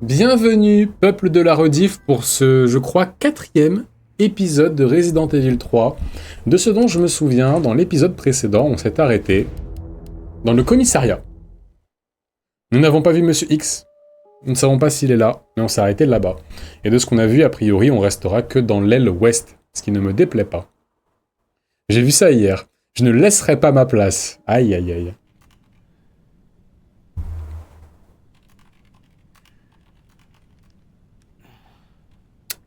Bienvenue, peuple de la rediff, pour ce, je crois, quatrième épisode de Resident Evil 3. De ce dont je me souviens, dans l'épisode précédent, on s'est arrêté dans le commissariat. Nous n'avons pas vu Monsieur X. Nous ne savons pas s'il est là, mais on s'est arrêté là-bas. Et de ce qu'on a vu, a priori, on restera que dans l'aile ouest, ce qui ne me déplaît pas. J'ai vu ça hier. Je ne laisserai pas ma place. Aïe, aïe, aïe.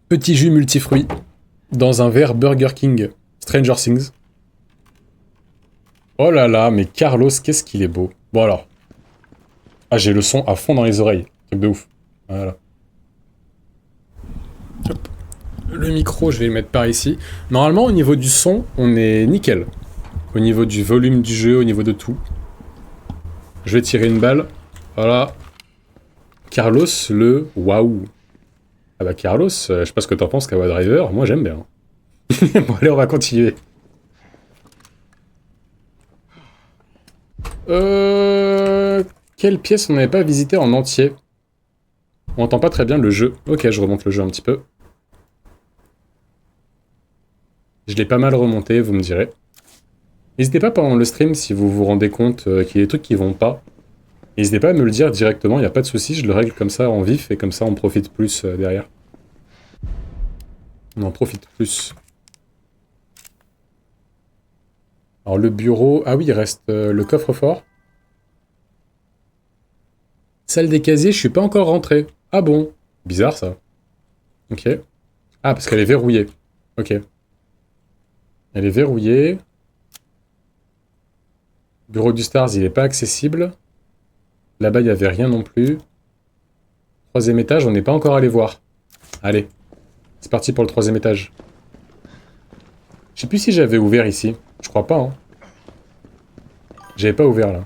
Petit jus multifruits dans un verre Burger King. Stranger Things. Oh là là, mais Carlos, qu'est-ce qu'il est beau. Bon alors. Ah, j'ai le son à fond dans les oreilles. Truc de ouf. Voilà. Hop. Le micro, je vais le mettre par ici. Normalement, au niveau du son, on est nickel. Au niveau du volume du jeu, au niveau de tout. Je vais tirer une balle. Voilà. Carlos, le waouh. Ah bah Carlos, je sais pas ce que t'en penses, Kawa Driver, moi j'aime bien. Bon allez, on va continuer. Quelle pièce on n'avait pas visité en entier? On entend pas très bien le jeu. Ok, je remonte le jeu un petit peu. Je l'ai pas mal remonté, vous me direz. N'hésitez pas pendant le stream, si vous vous rendez compte qu'il y a des trucs qui vont pas. N'hésitez pas à me le dire directement, il n'y a pas de souci, je le règle comme ça en vif et comme ça on profite plus derrière. On en profite plus. Alors le bureau... Ah oui, il reste le coffre-fort. Salle des casiers, je suis pas encore rentré. Ah bon? Bizarre ça. Ok. Ah, parce qu'elle est verrouillée. Ok. Elle est verrouillée. Bureau du Stars, il est pas accessible. Là-bas, il n'y avait rien non plus. Troisième étage, on n'est pas encore allé voir. Allez. C'est parti pour le troisième étage. Je sais plus si j'avais ouvert ici. Je crois pas, hein. J'avais pas ouvert, là.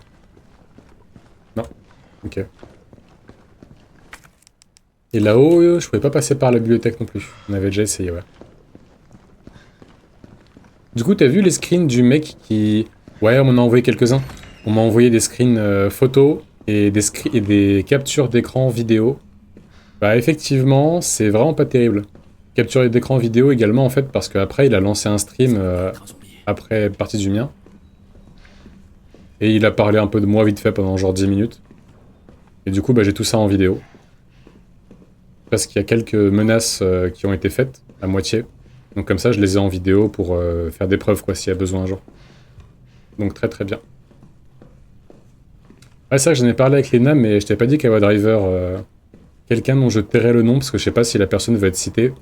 Non. Ok. Et là-haut, je pouvais pas passer par la bibliothèque non plus. On avait déjà essayé, ouais. Du coup, t'as vu les screens du mec qui... Ouais, on m'en a envoyé quelques-uns. On m'a envoyé des screens photos et des captures d'écran vidéo. Bah effectivement, c'est vraiment pas terrible. Capture d'écran vidéo également en fait parce qu'après il a lancé un stream après partie du mien. Et il a parlé un peu de moi vite fait pendant genre 10 minutes. Et du coup bah j'ai tout ça en vidéo. Parce qu'il y a quelques menaces qui ont été faites, à moitié. Donc comme ça je les ai en vidéo pour faire des preuves quoi s'il y a besoin un jour. Donc très très bien. Ouais, c'est vrai que j'en ai parlé avec Lena, mais je t'ai pas dit qu'Awa Driver, quelqu'un dont je tairai le nom, parce que je sais pas si la personne veut être citée,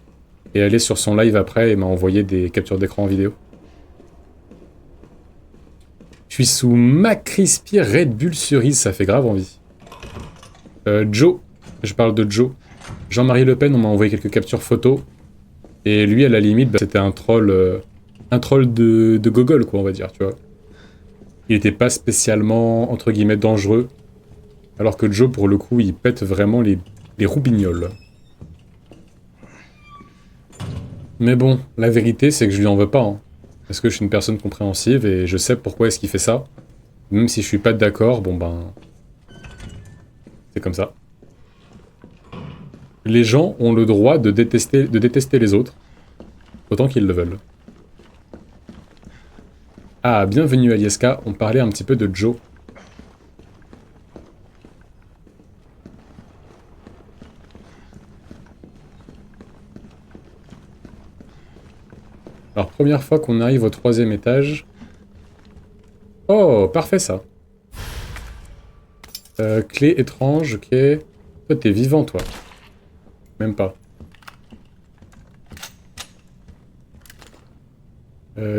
et elle est sur son live après et m'a envoyé des captures d'écran en vidéo. Je suis sous McCrispy Red Bull cerise, ça fait grave envie. Joe, je parle de Joe. Jean-Marie Le Pen, on m'a envoyé quelques captures photos, et lui, à la limite, bah, c'était un troll de gogol, quoi, on va dire, tu vois. Il était pas spécialement, entre guillemets, dangereux. Alors que Joe, pour le coup, il pète vraiment les roubignoles. Mais bon, la vérité, c'est que je lui en veux pas. Hein. Parce que je suis une personne compréhensive et je sais pourquoi est-ce qu'il fait ça. Même si je suis pas d'accord, bon ben... C'est comme ça. Les gens ont le droit de détester les autres. Autant qu'ils le veulent. Ah, bienvenue à Lieska, on parlait un petit peu de Joe. Alors, première fois qu'on arrive au troisième étage. Oh, parfait ça. Clé étrange, ok. Toi, t'es vivant, toi. Même pas.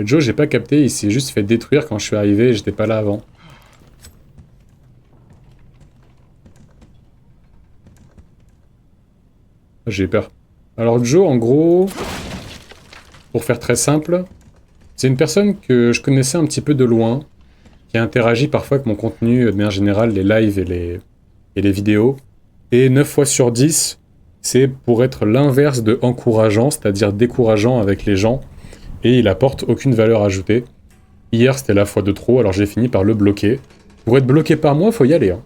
Joe, j'ai pas capté, il s'est juste fait détruire quand je suis arrivé et j'étais pas là avant. J'ai peur. Alors Joe, en gros, pour faire très simple, c'est une personne que je connaissais un petit peu de loin, qui interagit parfois avec mon contenu, de manière générale, les lives et les vidéos. Et 9 fois sur 10, c'est pour être l'inverse de encourageant, c'est-à-dire décourageant avec les gens, et il apporte aucune valeur ajoutée. Hier, c'était la fois de trop, alors j'ai fini par le bloquer. Pour être bloqué par moi, faut y aller. Hein.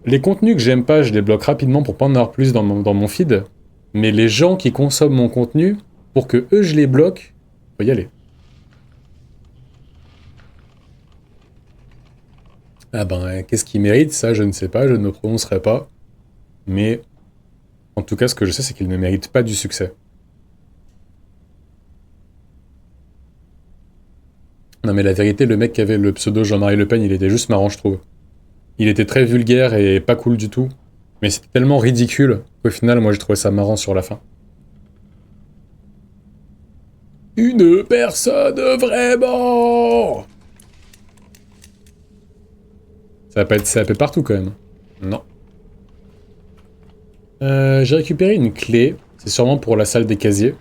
les contenus que j'aime pas, je les bloque rapidement pour pas en avoir plus dans mon feed. Mais les gens qui consomment mon contenu, pour que eux je les bloque, faut y aller. Ah ben, qu'est-ce qu'ils méritent? Ça, je ne sais pas, je ne me prononcerai pas. Mais, en tout cas, ce que je sais, c'est qu'ils ne méritent pas du succès. Non mais la vérité, le mec qui avait le pseudo Jean-Marie Le Pen, il était juste marrant, je trouve. Il était très vulgaire et pas cool du tout. Mais c'était tellement ridicule qu'au final, moi, j'ai trouvé ça marrant sur la fin. Une personne vraiment. Ça va pas être CAP partout quand même. Non. J'ai récupéré une clé. C'est sûrement pour la salle des casiers.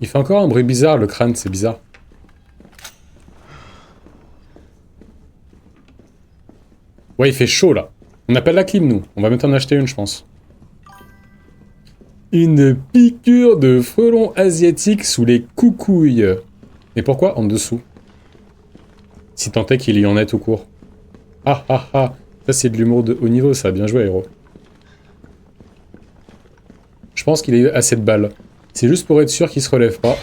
Il fait encore un bruit bizarre, le crâne, c'est bizarre. Ouais, il fait chaud là. On appelle la clim, nous. On va bientôt en acheter une, je pense. Une piqûre de frelon asiatique sous les coucouilles. Et pourquoi en dessous? Si tant est qu'il y en ait tout court. Ah ah ah. Ça, c'est de l'humour de haut niveau, ça. Bien joué, héros. Je pense qu'il a eu assez de balles. C'est juste pour être sûr qu'il se relève pas.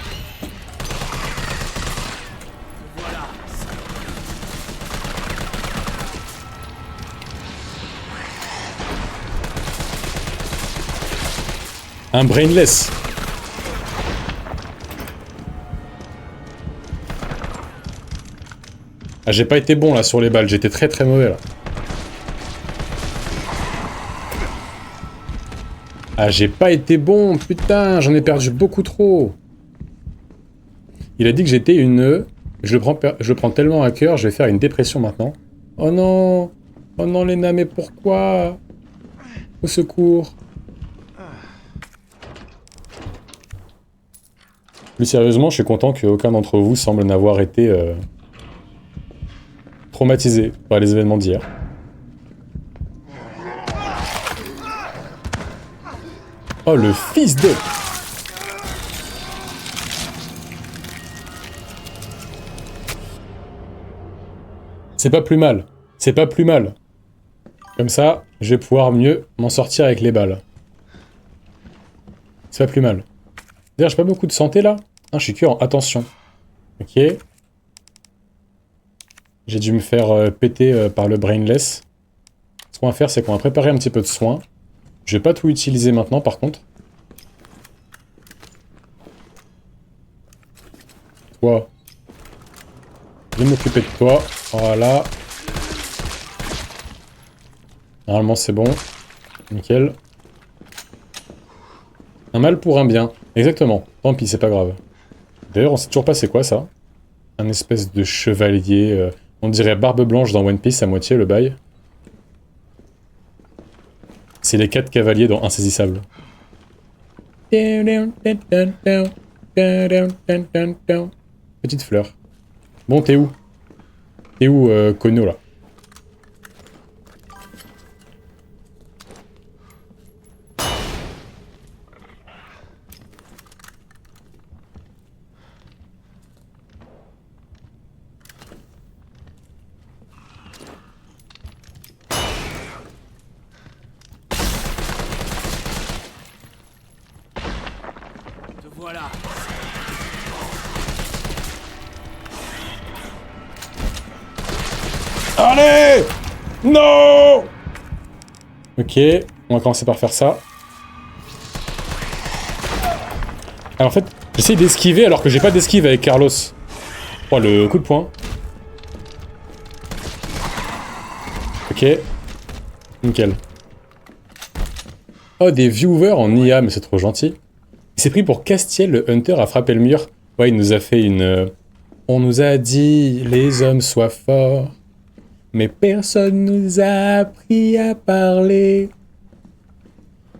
Un brainless. Ah, j'ai pas été bon là sur les balles, j'étais très très mauvais là. Ah, j'ai pas été bon, putain, j'en ai perdu beaucoup trop. Il a dit que j'étais une... Je le prends tellement à cœur, je vais faire une dépression maintenant. Oh non. Oh non, Léna, mais pourquoi? Au secours. Plus sérieusement, je suis content qu'aucun d'entre vous semble n'avoir été traumatisé par les événements d'hier. Oh, le fils de... C'est pas plus mal. C'est pas plus mal. Comme ça, je vais pouvoir mieux m'en sortir avec les balles. C'est pas plus mal. D'ailleurs, j'ai pas beaucoup de santé là. Ah, je suis que en attention. Ok. J'ai dû me faire péter par le brainless. Ce qu'on va faire, c'est qu'on va préparer un petit peu de soins. Je vais pas tout utiliser maintenant, par contre. Toi. Je vais m'occuper de toi. Voilà. Normalement, c'est bon. Nickel. Un mal pour un bien. Exactement. Tant pis, c'est pas grave. D'ailleurs, on sait toujours pas c'est quoi, ça. Un espèce de chevalier... on dirait Barbe Blanche dans One Piece à moitié, le bail. C'est les 4 cavaliers dans Insaisissable. Petite fleur. Bon, t'es où? T'es où, Kono, là? Voilà. Allez! Non! Ok, on va commencer par faire ça. Alors en fait, j'essaye d'esquiver alors que j'ai pas d'esquive avec Carlos. Oh, le coup de poing. Ok. Nickel. Oh, des viewers en IA, mais c'est trop gentil. Il s'est pris pour Castiel, le Hunter a frappé le mur. Ouais, il nous a fait une... On nous a dit, les hommes soient forts. Mais personne nous a appris à parler.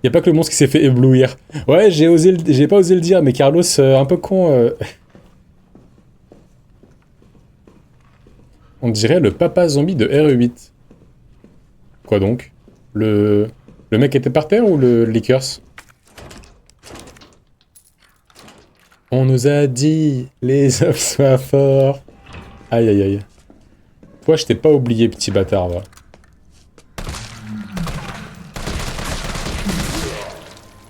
Y a pas que le monstre qui s'est fait éblouir. Ouais, j'ai pas osé le dire, mais Carlos, un peu con. On dirait le papa zombie de RE8. Quoi donc? Le mec était par terre ou le Lakers? On nous a dit, les hommes soient forts. Aïe aïe aïe. Toi, je t'ai pas oublié, petit bâtard, va.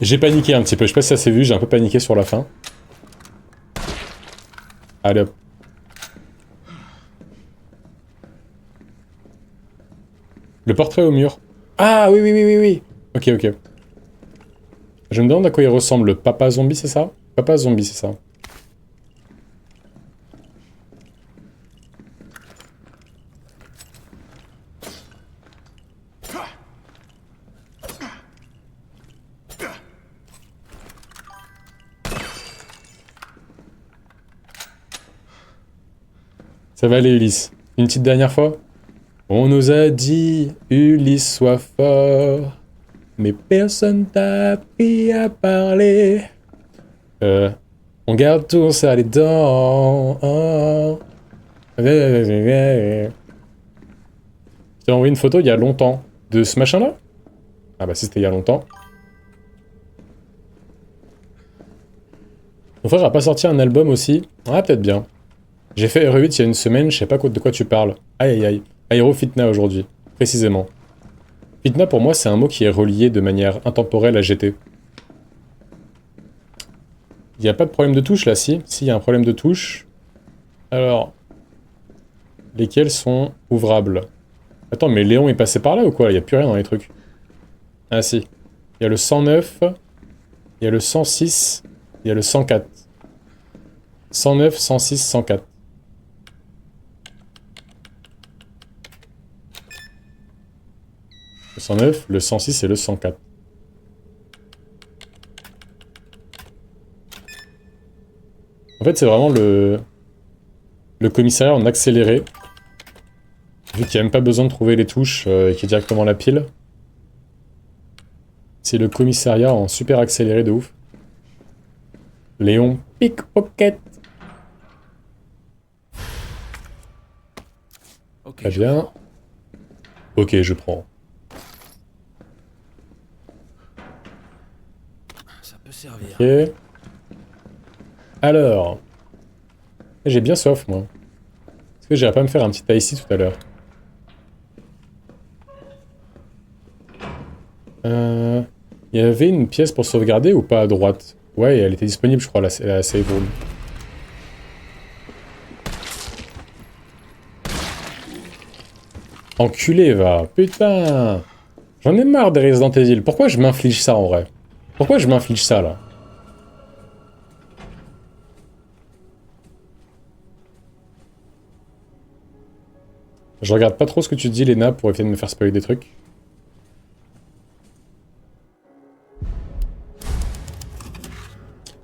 J'ai paniqué un petit peu, je sais pas si ça s'est vu, j'ai un peu paniqué sur la fin. Allez hop. Le portrait au mur. Ah oui, oui, oui, oui, oui. Ok, ok. Je me demande à quoi il ressemble, le papa zombie, c'est ça? Papa zombie, c'est ça. Ça va aller, Ulysse. Une petite dernière fois? On nous a dit, Ulysse, sois fort. Mais personne t'a appris à parler. On garde tout ça les dents. Oh. Je t'ai envoyé une photo il y a longtemps. De ce machin-là? Ah bah si c'était il y a longtemps. Mon frère a pas sorti un album aussi? Ah peut-être bien. J'ai fait RE8 il y a une semaine, je sais pas de quoi tu parles. Aïe aïe aïe. Aéro Fitna aujourd'hui, précisément. Fitna pour moi c'est un mot qui est relié de manière intemporelle à GT. Il n'y a pas de problème de touche là, si? Si, il y a un problème de touche. Alors... Lesquels sont ouvrables? Attends, mais Léon est passé par là ou quoi? Il n'y a plus rien dans les trucs. Ah si. Il y a le 109, il y a le 106, il y a le 104. 109, 106, 104. Le 109, le 106 et le 104. En fait, c'est vraiment le commissariat en accéléré. Vu qu'il n'y a même pas besoin de trouver les touches et qu'il y a directement la pile. C'est le commissariat en super accéléré de ouf. Léon Pickpocket. Ok, Très bien. Ok, je prends. ça peut servir. Ok. Alors. J'ai bien soif, moi. Est-ce que j'irai pas me faire un petit ici tout à l'heure? Il y avait une pièce pour sauvegarder ou pas à droite? Ouais, elle était disponible, je crois, la save room. Enculé, va. Putain. J'en ai marre des Resident Evil. Pourquoi je m'inflige ça, en vrai? Pourquoi je m'inflige ça, là? Je regarde pas trop ce que tu dis, Léna, pour essayer de me faire spoiler des trucs.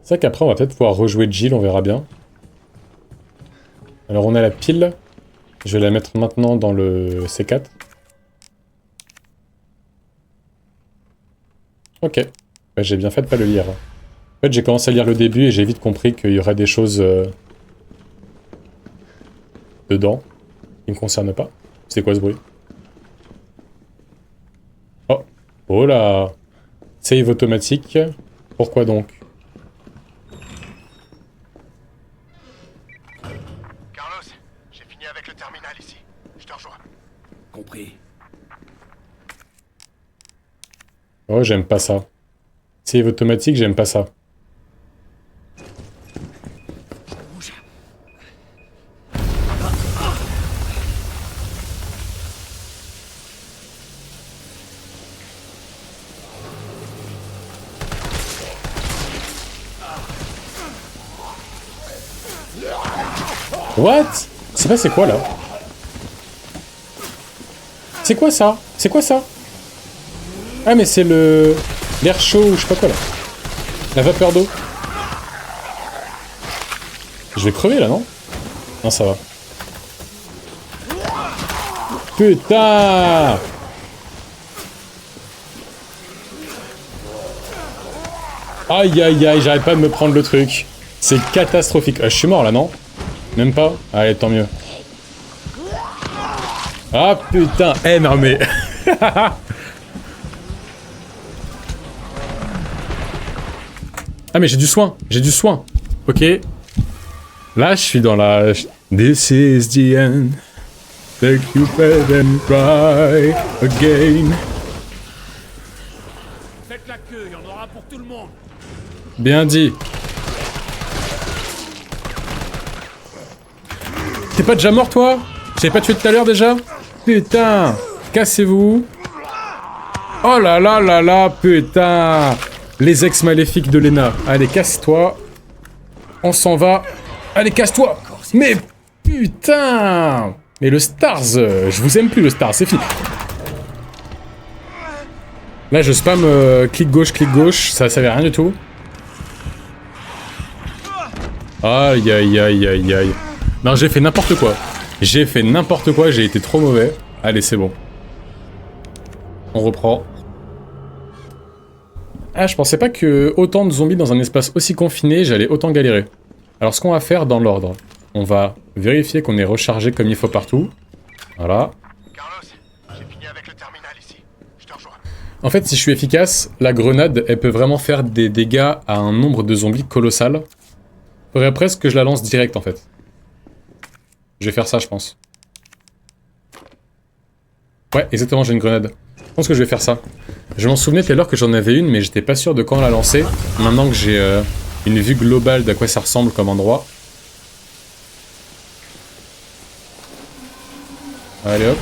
C'est vrai qu'après, on va peut-être pouvoir rejouer Jill, on verra bien. Alors, on a la pile. Je vais la mettre maintenant dans le C4. Ok. Ouais, j'ai bien fait de pas le lire. En fait, j'ai commencé à lire le début et j'ai vite compris qu'il y aurait des choses dedans qui ne me concernent pas. C'est quoi ce bruit? Oh. Oh là. Save automatique. Pourquoi donc? Carlos, j'ai fini avec le terminal ici. Je te rejoins. Compris. Oh, j'aime pas ça. Save automatique, j'aime pas ça. Bouge. What? C'est pas c'est quoi là? C'est quoi ça? C'est quoi ça? Ah mais c'est le... l'air chaud ou je sais pas quoi là. La vapeur d'eau. Je vais crever là, non? Non, ça va. Putain! Aïe aïe aïe, j'arrête pas de me prendre le truc. C'est catastrophique. Je suis mort là, non? Même pas? Allez, tant mieux. Ah putain, eh non mais... Ah mais j'ai du soin, ok. Là je suis dans la... This is the end. Take you bed and cry again. Faites la queue, il y en aura pour tout le monde. Bien dit. T'es pas déjà mort toi? J'avais pas tué tout à l'heure déjà? Putain. Cassez-vous. Oh là là là là, putain. Les ex maléfiques de Lena. Allez, casse-toi. On s'en va. Allez, casse-toi. Mais putain. Mais le Stars, je vous aime plus le Stars, c'est fini. Là, je spam clic gauche, ça servait à rien du tout. Aïe aïe aïe aïe aïe. Non, j'ai fait n'importe quoi. J'ai été trop mauvais. Allez, c'est bon. On reprend. Ah, je pensais pas que autant de zombies dans un espace aussi confiné, j'allais autant galérer. Alors, ce qu'on va faire dans l'ordre, on va vérifier qu'on est rechargé comme il faut partout. Voilà. Carlos, j'ai fini avec le terminal ici. Je te rejoins. En fait, si je suis efficace, la grenade, elle peut vraiment faire des dégâts à un nombre de zombies colossal. Faudrait presque que je la lance direct, en fait. Je vais faire ça, je pense. Ouais, exactement, j'ai une grenade. Je pense que je vais faire ça. Je m'en souvenais tout à l'heure que j'en avais une, mais j'étais pas sûr de quand la lancer. Maintenant que j'ai une vue globale d'à quoi ça ressemble comme endroit. Allez hop.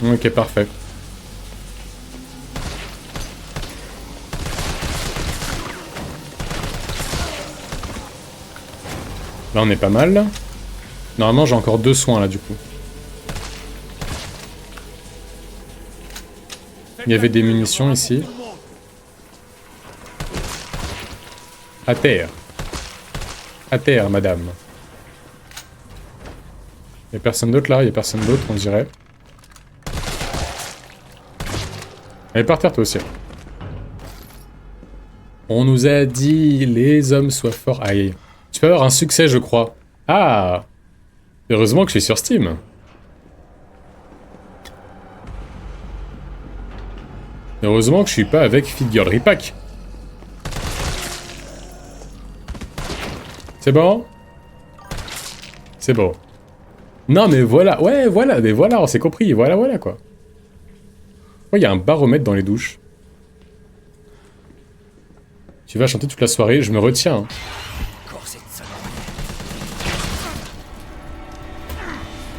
Ok, parfait. Là, on est pas mal. Normalement, j'ai encore 2 soins, là, du coup. Il y avait des munitions, ici. À terre. À terre, madame. Y'a personne d'autre, là? Y'a personne d'autre, on dirait. Elle est par terre, toi aussi. On nous a dit, les hommes soient forts. Aïe. Tu peux avoir un succès, je crois. Ah! Heureusement que je suis sur Steam. Heureusement que je suis pas avec Fit Girl Repack. C'est bon? C'est bon. Non, mais voilà. Ouais, voilà. Mais voilà, on s'est compris. Voilà, voilà, quoi. Oh, il y a un baromètre dans les douches. Tu vas chanter toute la soirée. Je me retiens. Hein.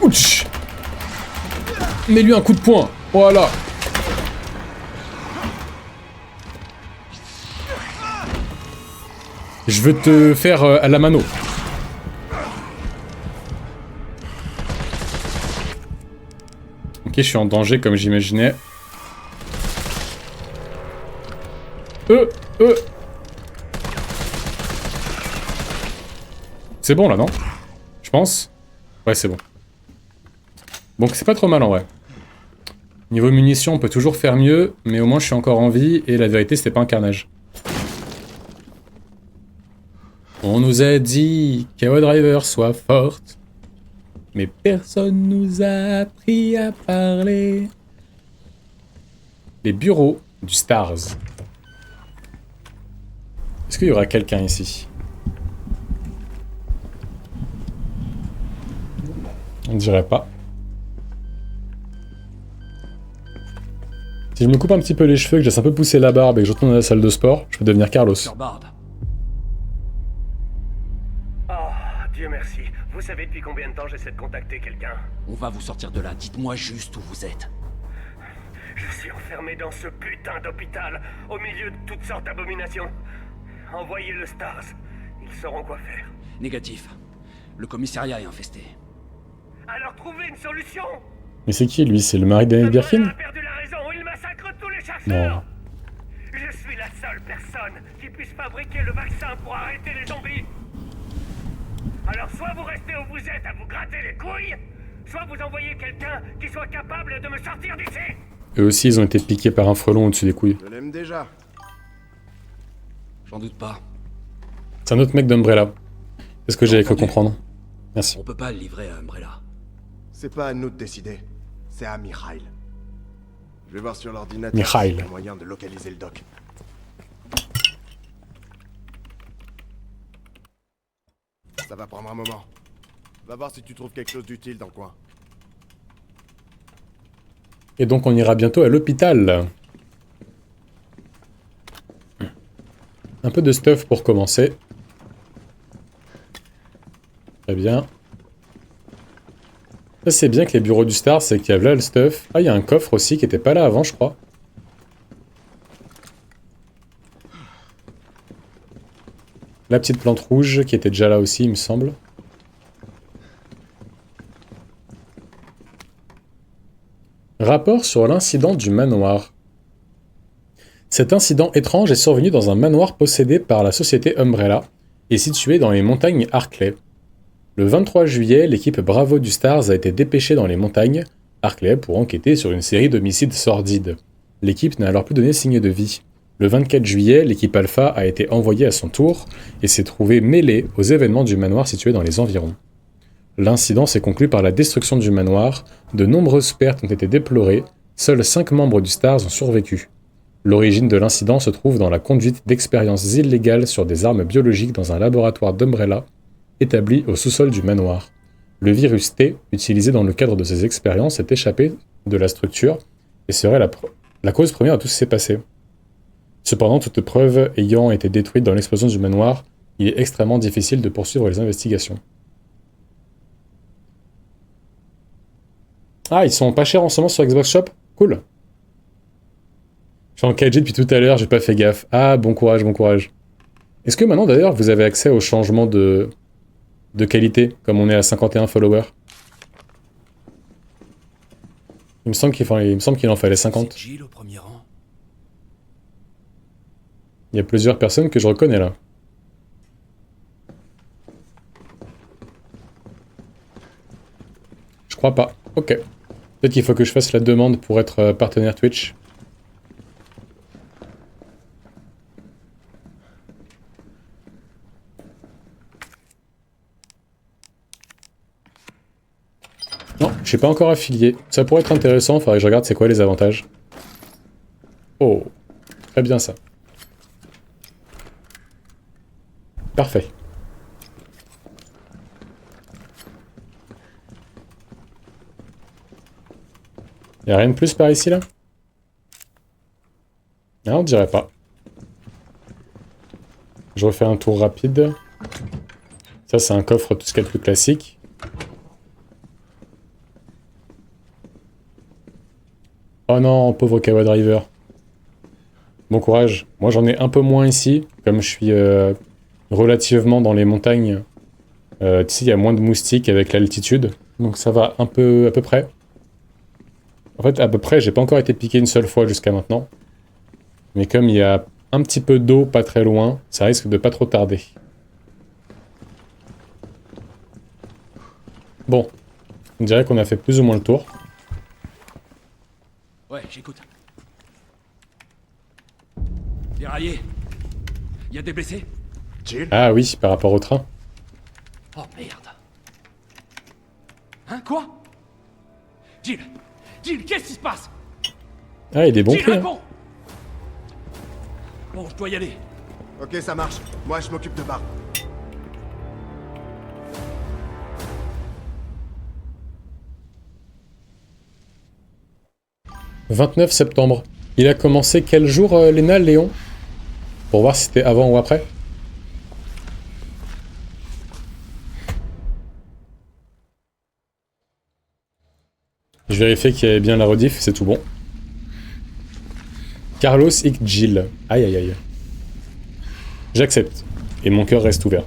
Ouch! Mets-lui un coup de poing. Voilà. Je veux te faire à la mano. Ok, je suis en danger comme j'imaginais. C'est bon là, non? Je pense. Ouais, c'est bon. Donc c'est pas trop mal en vrai. Niveau munitions, on peut toujours faire mieux, mais au moins je suis encore en vie, et la vérité, c'était pas un carnage. On nous a dit qu'Awa Driver soit forte, mais personne nous a appris à parler. Les bureaux du Stars. Est-ce qu'il y aura quelqu'un ici? On dirait pas. Si je me coupe un petit peu les cheveux, que je laisse un peu pousser la barbe et que je retourne à la salle de sport, je peux devenir Carlos. Oh, Dieu merci. Vous savez depuis combien de temps j'essaie de contacter quelqu'un? On va vous sortir de là, dites-moi juste où vous êtes. Je suis enfermé dans ce putain d'hôpital, au milieu de toutes sortes d'abominations. Envoyez le Stars, ils sauront quoi faire. Négatif. Le commissariat est infesté. Alors trouvez une solution. Mais c'est qui lui? C'est le mari d'Annette Birkin? Il a perdu la raison, il massacre tous les chasseurs. Non. Je suis la seule personne qui puisse fabriquer le vaccin pour arrêter les zombies. Alors soit vous restez où vous êtes à vous gratter les couilles, soit vous envoyez quelqu'un qui soit capable de me sortir d'ici. Eux aussi, ils ont été piqués par un frelon au-dessus des couilles. Je l'aime déjà. J'en doute pas. C'est un autre mec d'Umbrella. C'est ce que j'avais cru comprendre. Merci. On peut pas le livrer à Umbrella. C'est pas à nous de décider. C'est à Mikhail. Je vais voir sur l'ordinateur Mikhail. s'il y a moyen de localiser le doc. Ça va prendre un moment. Va voir si tu trouves quelque chose d'utile dans le coin. Et donc on ira bientôt à l'hôpital. Un peu de stuff pour commencer. Très bien. Ça c'est bien que les bureaux du Star, c'est qu'il y a là le stuff. Ah, il y a un coffre aussi qui était pas là avant, je crois. La petite plante rouge qui était déjà là aussi, il me semble. Rapport sur l'incident du manoir. Cet incident étrange est survenu dans un manoir possédé par la société Umbrella et situé dans les montagnes Harkley. Le 23 juillet, l'équipe Bravo du Stars a été dépêchée dans les montagnes Harkley pour enquêter sur une série d'homicides sordides. L'équipe n'a alors plus donné signe de vie. Le 24 juillet, l'équipe Alpha a été envoyée à son tour et s'est trouvée mêlée aux événements du manoir situé dans les environs. L'incident s'est conclu par la destruction du manoir, de nombreuses pertes ont été déplorées, seuls 5 membres du Stars ont survécu. L'origine de l'incident se trouve dans la conduite d'expériences illégales sur des armes biologiques dans un laboratoire d'Umbrella établi au sous-sol du manoir. Le virus T, utilisé dans le cadre de ces expériences, est échappé de la structure et serait la cause première de tout ce qui s'est passé. Cependant, toute preuve ayant été détruite dans l'explosion du manoir, il est extrêmement difficile de poursuivre les investigations. Ah, ils sont pas chers en ce moment sur Xbox Shop? Cool. Je suis en 4G depuis tout à l'heure, j'ai pas fait gaffe. Ah, bon courage, bon courage. Est-ce que maintenant, d'ailleurs, vous avez accès au changement de qualité, comme on est à 51 followers? Il me semble qu'il en fallait 50. C'est Jill au premier rang. Il y a plusieurs personnes que je reconnais, là. Je crois pas. Ok. Peut-être qu'il faut que je fasse la demande pour être partenaire Twitch. Non, je suis pas encore affilié. Ça pourrait être intéressant, il faudrait que je regarde c'est quoi les avantages. Oh, très bien ça. Parfait. Y'a rien de plus par ici là? Non, on dirait pas. Je refais un tour rapide. Ça c'est un coffre tout ce qu'il y a de plus classique. Oh non, pauvre Kawa Driver. Bon courage. Moi j'en ai un peu moins ici, comme je suis relativement dans les montagnes. Ici il y a moins de moustiques avec l'altitude, donc ça va un peu à peu près. En fait, à peu près, j'ai pas encore été piqué une seule fois jusqu'à maintenant. Mais comme il y a un petit peu d'eau pas très loin, ça risque de pas trop tarder. Bon, on dirait qu'on a fait plus ou moins le tour. Ouais, j'écoute. Déraillé. Y a des blessés? Jill? Ah oui, par rapport au train. Oh merde. Hein, quoi? Jill! Jill, qu'est-ce qui se passe? Ah, il est bon Jill, prix, hein. réponds! Bon, je dois y aller. Ok, ça marche. Moi, je m'occupe de Barb. « 29 septembre. Il a commencé quel jour, Léna, Léon? Pour voir si c'était avant ou après. Je vérifiais qu'il y avait bien la rediff, c'est tout bon. Carlos X Jill. Aïe aïe aïe. J'accepte. Et mon cœur reste ouvert.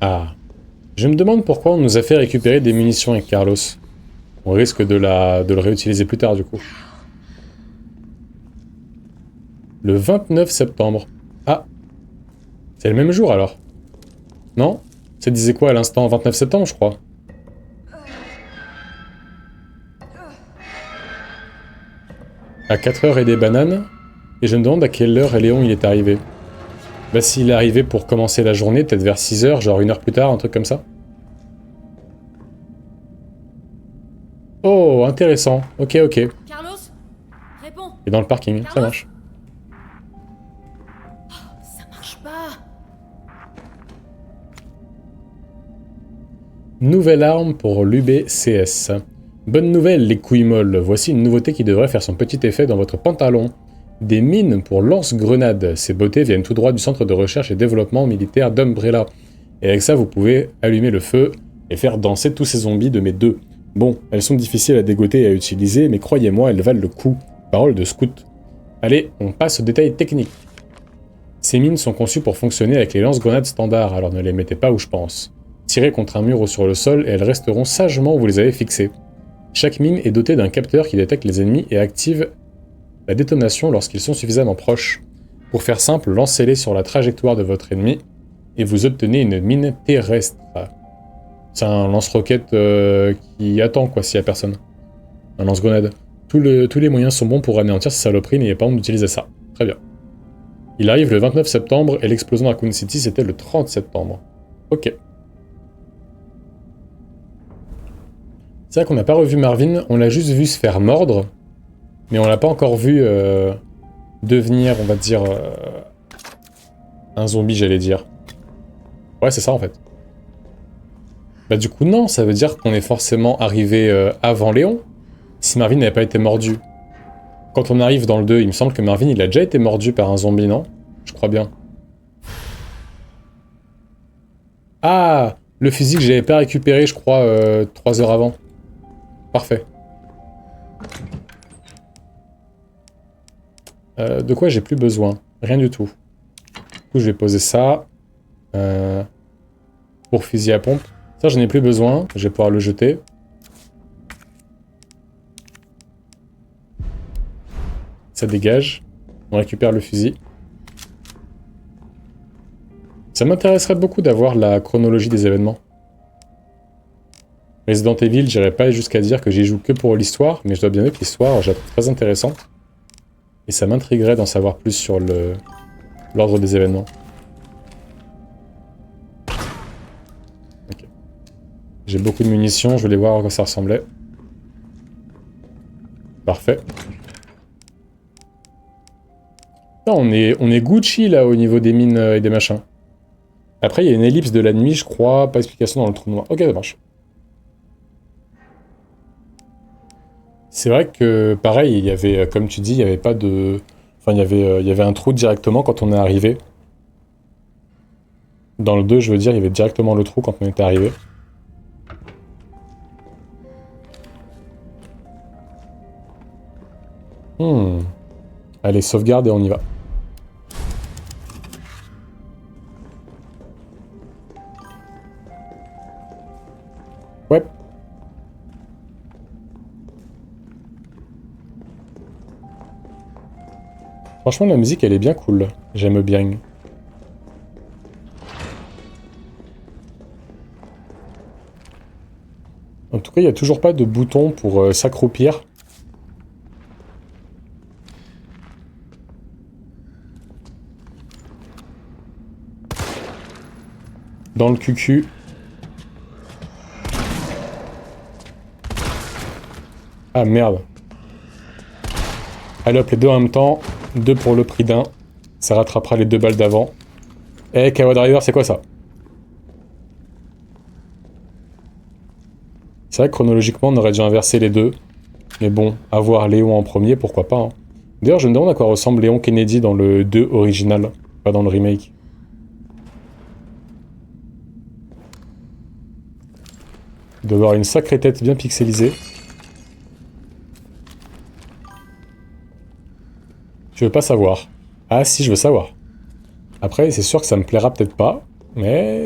Ah. Je me demande pourquoi on nous a fait récupérer des munitions avec Carlos. On risque de le réutiliser plus tard du coup. Le 29 septembre. Ah. C'est le même jour alors. Non? Ça disait quoi à l'instant? 29 septembre je crois. à 4 heures et des bananes. Et je me demande à quelle heure Léon il est arrivé. Bah s'il est arrivé pour commencer la journée, peut-être vers 6 heures, genre 1 heure plus tard, un truc comme ça. Oh, intéressant. Ok, ok. Carlos, réponds. Et dans le parking, ça Carlos marche. Ça marche pas. Nouvelle arme pour l'UBCS. Bonne nouvelle, les couilles molles. Voici une nouveauté qui devrait faire son petit effet dans votre pantalon. Des mines pour lance-grenades. Ces beautés viennent tout droit du centre de recherche et développement militaire d'Umbrella. Et avec ça, vous pouvez allumer le feu et faire danser tous ces zombies de mes deux. Bon, elles sont difficiles à dégoter et à utiliser, mais croyez-moi, elles valent le coup. Parole de scout. Allez, on passe aux détails techniques. Ces mines sont conçues pour fonctionner avec les lance-grenades standards, alors ne les mettez pas où je pense. Tirez contre un mur ou sur le sol et elles resteront sagement où vous les avez fixées. Chaque mine est dotée d'un capteur qui détecte les ennemis et active la détonation lorsqu'ils sont suffisamment proches. Pour faire simple, lancez-les sur la trajectoire de votre ennemi et vous obtenez une mine terrestre. C'est un lance-roquette qui attend quoi s'il n'y a personne. Un lance-grenade. Tous les moyens sont bons pour anéantir ces saloperies, n'ayez pas honte d'utiliser ça. Très bien. Il arrive le 29 septembre et l'explosion à Raccoon City c'était le 30 septembre. Ok. C'est vrai qu'on n'a pas revu Marvin, on l'a juste vu se faire mordre, mais on l'a pas encore vu devenir, on va dire, un zombie, j'allais dire. Ouais, c'est ça en fait. Bah du coup non, ça veut dire qu'on est forcément arrivé avant Léon, si Marvin n'avait pas été mordu. Quand on arrive dans le 2, il me semble que Marvin il a déjà été mordu par un zombie, non? Je crois bien. Ah, le fusil que j'avais pas récupéré, je crois, 3 heures avant. Parfait. De quoi j'ai plus besoin? Rien du tout. Du coup, je vais poser ça. Pour fusil à pompe. Ça, j'en ai plus besoin. Je vais pouvoir le jeter. Ça dégage. On récupère le fusil. Ça m'intéresserait beaucoup d'avoir la chronologie des événements. Resident Evil, j'irai pas jusqu'à dire que j'y joue que pour l'histoire, mais je dois bien dire que l'histoire, je la trouve très intéressante. Et ça m'intriguerait d'en savoir plus sur l'ordre des événements. Ok. J'ai beaucoup de munitions, je voulais voir à quoi ça ressemblait. Parfait. Non, on est Gucci là au niveau des mines et des machins. Après, il y a une ellipse de la nuit, je crois. Pas d'explication dans le trou noir. Ok, ça marche. C'est vrai que, pareil, il y avait, comme tu dis, il n'y avait pas de... Enfin, il y avait un trou directement quand on est arrivé. Dans le 2, je veux dire, il y avait directement le trou quand on était arrivé. Allez, sauvegarde et on y va. Ouais. Franchement, la musique, elle est bien cool. J'aime bien. En tout cas, il n'y a toujours pas de bouton pour s'accroupir. Dans le cucu. Ah merde. Allez hop, les deux en même temps. 2 pour le prix d'un. Ça rattrapera les 2 balles d'avant. Eh, Kawa Driver, c'est quoi ça? C'est vrai que chronologiquement, on aurait dû inverser les deux. Mais bon, avoir Léon en premier, pourquoi pas. Hein. D'ailleurs, je me demande à quoi ressemble Léon Kennedy dans le 2 original, pas dans le remake. Il doit avoir une sacrée tête bien pixelisée. Je veux pas savoir. Ah si, je veux savoir. Après, c'est sûr que ça me plaira peut-être pas, mais...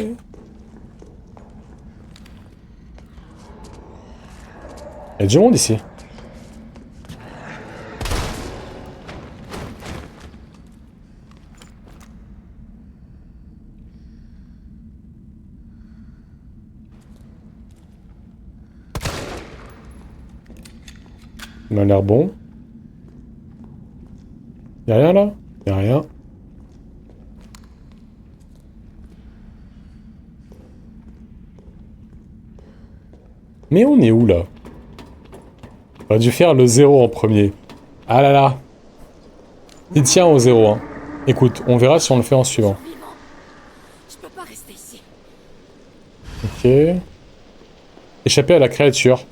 Il y a du monde ici. Il m'a l'air bon. Y'a rien là? Y'a rien. Mais on est où là? On aurait dû faire le 0 en premier. Ah là là. Il tient au 0, hein. Écoute, on verra si on le fait en suivant. Vivant. Je peux pas rester ici. Ok. Échapper à la créature.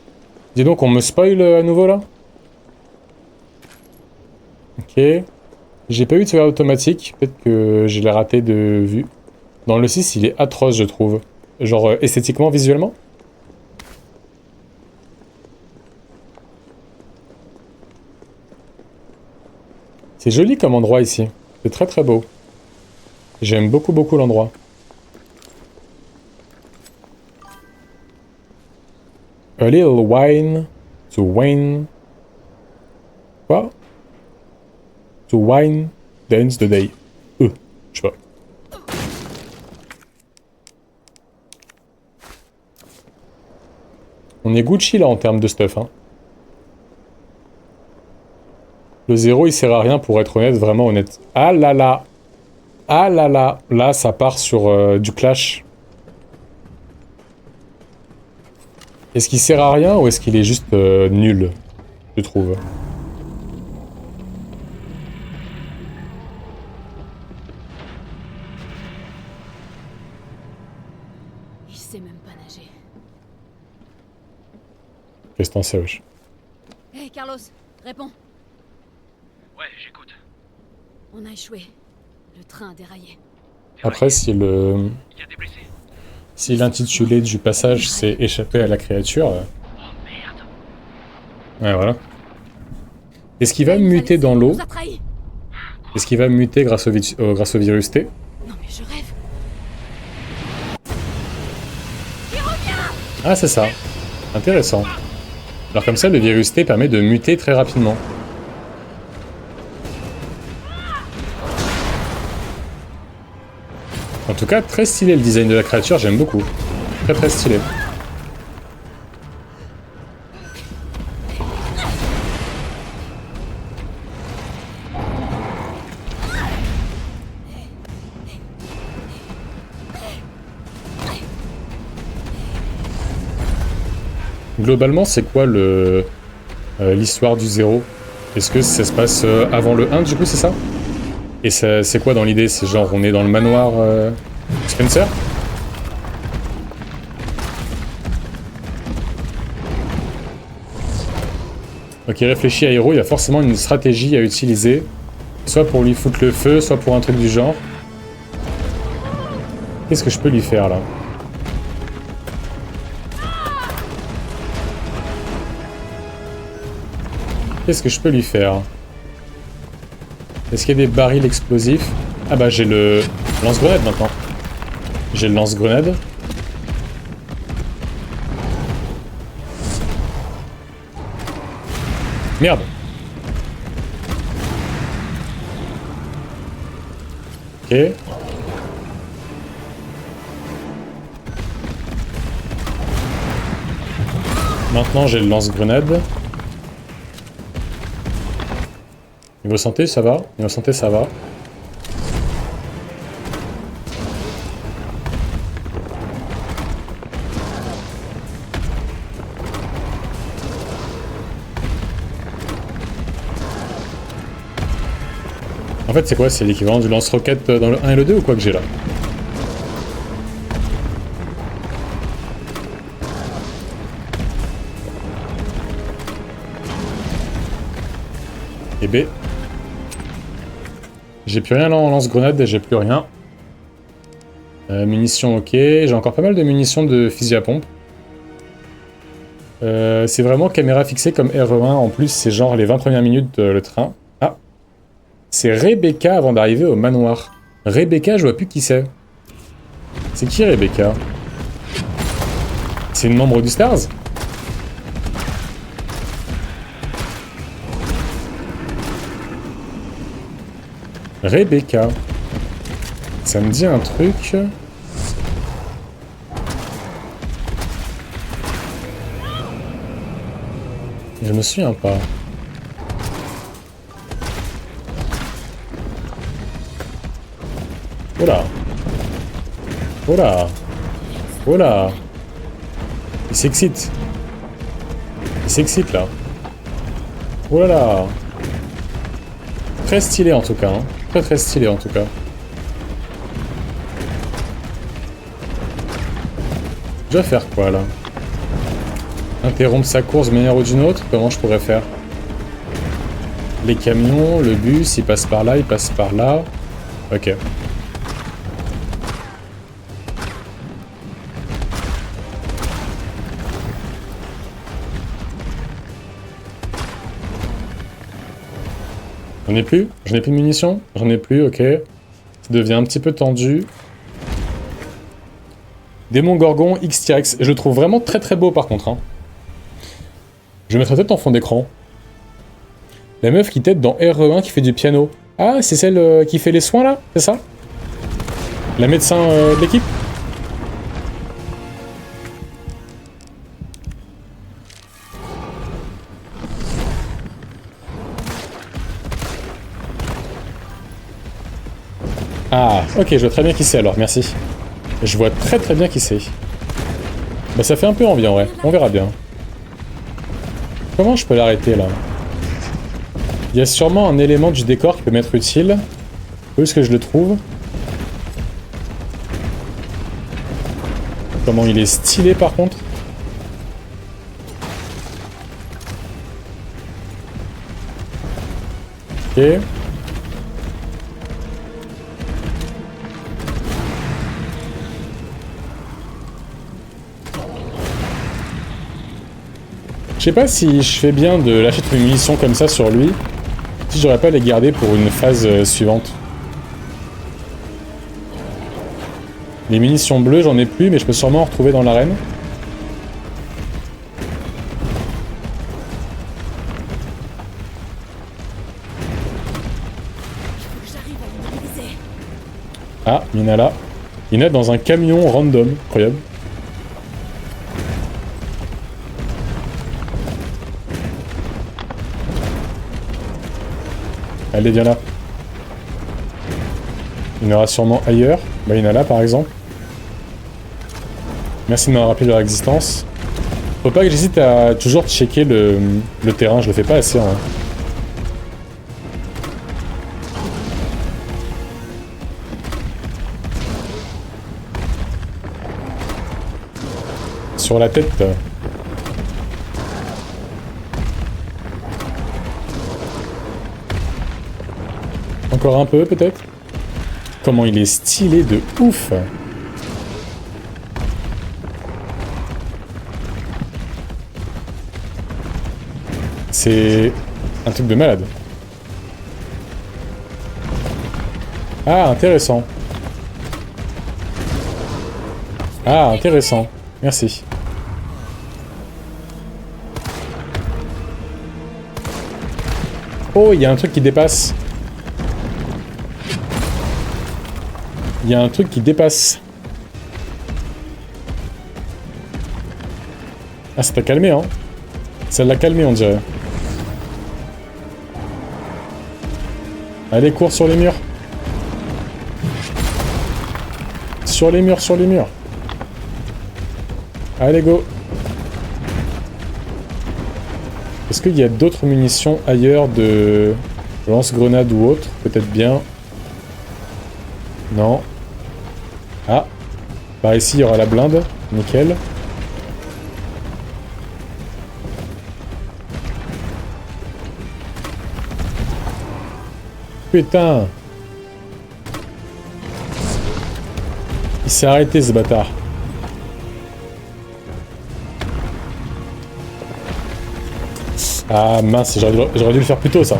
Dis donc, on me spoil à nouveau là? Ok. J'ai pas eu de sauvegarde automatique. Peut-être que je l'ai raté de vue. Dans le 6, il est atroce, je trouve. Genre esthétiquement, visuellement. C'est joli comme endroit ici. C'est très très beau. J'aime beaucoup beaucoup l'endroit. A little wine to wine. Quoi? To wine dance the day. Je sais pas. On est Gucci là en termes de stuff, hein. Le 0 il sert à rien pour être honnête, vraiment honnête. Ah là là. Ah là là. Là ça part sur du clash. Est-ce qu'il sert à rien ou est-ce qu'il est juste nul, je trouve. Il sait même pas nager. Qu'est-ce que t'en sais, wesh? Hé, Carlos, réponds. Ouais, j'écoute. On a échoué. Le train a déraillé. Après, si le... Il y a des blessés? Si l'intitulé du passage c'est échapper à la créature... Oh merde. Ouais, voilà. Est-ce qu'il va Il nous a muter laissés, dans il l'eau? nous a trahis. Est-ce qu'il va muter grâce au virus T? Non mais je rêve. Ah, c'est ça. Intéressant. Alors comme ça, le virus T permet de muter très rapidement. En tout cas, très stylé le design de la créature, j'aime beaucoup. Très très stylé. Globalement, c'est quoi l'histoire du 0? Est-ce que ça se passe avant le 1 du coup, c'est ça? Et c'est quoi dans l'idée? C'est genre on est dans le manoir Spencer? Ok, réfléchis à Hiro, il y a forcément une stratégie à utiliser. Soit pour lui foutre le feu, soit pour un truc du genre. Qu'est-ce que je peux lui faire là? Qu'est-ce que je peux lui faire? Est-ce qu'il y a des barils explosifs? Ah bah j'ai le lance-grenade maintenant. J'ai le lance-grenade. Merde. Ok. Maintenant j'ai le lance-grenade. Niveau santé, ça va. Niveau santé, ça va. En fait, c'est quoi? C'est l'équivalent du lance-roquette dans le 1 et le 2 ou quoi que j'ai là? Et B. J'ai plus rien en lance-grenade, j'ai plus rien. Munitions, ok. J'ai encore pas mal de munitions de fusil à pompe. C'est vraiment caméra fixée comme RE1. En plus, c'est genre les 20 premières minutes le train. Ah. C'est Rebecca avant d'arriver au manoir. Rebecca, je vois plus qui c'est. C'est qui Rebecca? C'est une membre du Stars? Rebecca. Ça me dit un truc. Je me souviens pas. Oh là. Oh là. Oh là. Il s'excite. Il s'excite là. Oh là là. Très stylé en tout cas. Hein. Très très stylé en tout cas. Je vais faire quoi là? Interrompre sa course d'une manière ou d'une autre? Comment je pourrais faire? Les camions, le bus, il passe par là, il passe par là. Ok. J'en ai plus? J'en ai plus de munitions? J'en ai plus, ok. Ça devient un petit peu tendu. Démon Gorgon XTX. Je le trouve vraiment très très beau par contre. Hein. Je vais mettre la tête en fond d'écran. La meuf qui t'aide dans RE1 qui fait du piano. Ah, c'est celle qui fait les soins là? C'est ça? La médecin de l'équipe? Ah, ok, je vois très bien qui c'est alors, merci. Je vois très très bien qui c'est. Bah ça fait un peu envie en vrai, on verra bien. Comment je peux l'arrêter là? Il y a sûrement un élément du décor qui peut m'être utile. Où est-ce que je le trouve? Comment il est stylé par contre. Ok. Je sais pas si je fais bien de lâcher toutes mes munitions comme ça sur lui, si j'aurais pas les garder pour une phase suivante. Les munitions bleues, j'en ai plus, mais je peux sûrement en retrouver dans l'arène. Ah, il y en a là. Il y en a dans un camion random, incroyable. Allez, viens là. Il y en aura sûrement ailleurs. Bah, il y en a là, par exemple. Merci de m'avoir rappelé leur existence. Faut pas que j'hésite à toujours checker le terrain. Je le fais pas assez, en vrai. Sur la tête. Encore un peu, peut-être? Comment il est stylé de ouf! C'est un truc de malade. Ah, intéressant. Ah, intéressant. Merci. Oh, il y a un truc qui dépasse. Il y a un truc qui dépasse. Ah, ça t'a calmé, hein? Ça l'a calmé, on dirait. Allez, cours sur les murs. Sur les murs, sur les murs. Allez, go. Est-ce qu'il y a d'autres munitions ailleurs de lance-grenade ou autre? Peut-être bien. Non. Ah. Par ici, il y aura la blinde. Nickel. Putain. Il s'est arrêté, ce bâtard. Ah mince, j'aurais dû le faire plus tôt, ça.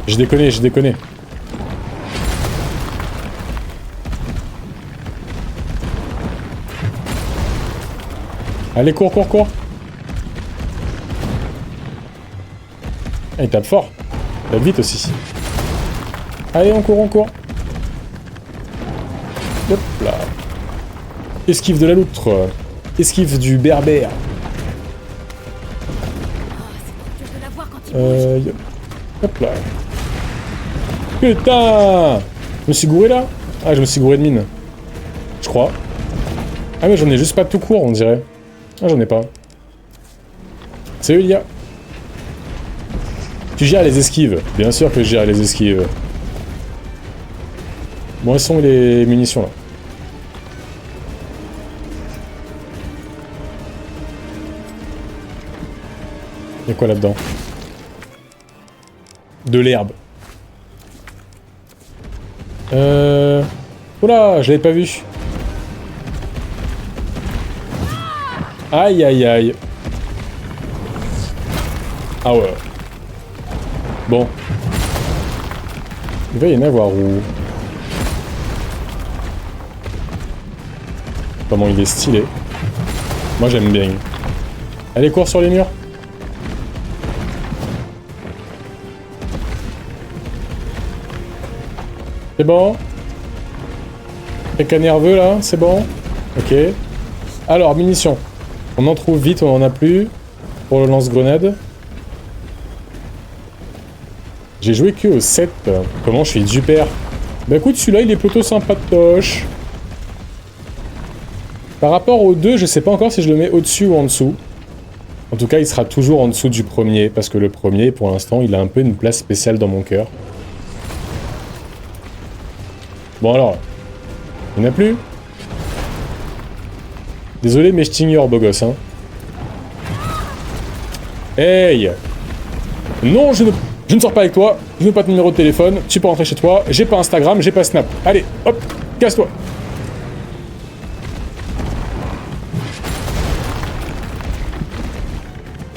J'ai déconné, j'ai déconné. Allez, cours, cours, cours. Ah, il tape fort. Il tape vite aussi. Allez, on court, on court. Hop là. Esquive de la loutre. Esquive du berbère. Hop là. Putain! Je me suis gouré là? Ah, je me suis gouré de mine. Je crois. Ah, mais j'en ai juste pas tout court, on dirait. Ah, j'en ai pas. Salut, Elia. Tu gères les esquives. Bien sûr que je gère les esquives. Bon, elles sont les munitions, là. Y'a quoi là-dedans? De l'herbe. Oula, je l'avais pas vu. Aïe aïe aïe. Ah ouais. Bon. Il va y en avoir où? Comment il est stylé. Moi j'aime bien. Allez, cours sur les murs. C'est bon? Quelqu'un nerveux là? C'est bon? Ok. Alors, munitions. On en trouve vite, on en a plus. Pour le lance-grenade. J'ai joué que au 7. Comment je suis du père? Bah écoute, celui-là il est plutôt sympatoche. Par rapport au 2, je sais pas encore si je le mets au-dessus ou en dessous. En tout cas, il sera toujours en dessous du premier. Parce que le premier, pour l'instant, il a un peu une place spéciale dans mon cœur. Bon alors, il n'y en a plus? Désolé mais je t'ignore beau gosse hein. Hey! Non, je ne sors pas avec toi, je n'ai pas de numéro de téléphone, tu peux rentrer chez toi, j'ai pas Instagram, j'ai pas Snap. Allez, hop, casse-toi.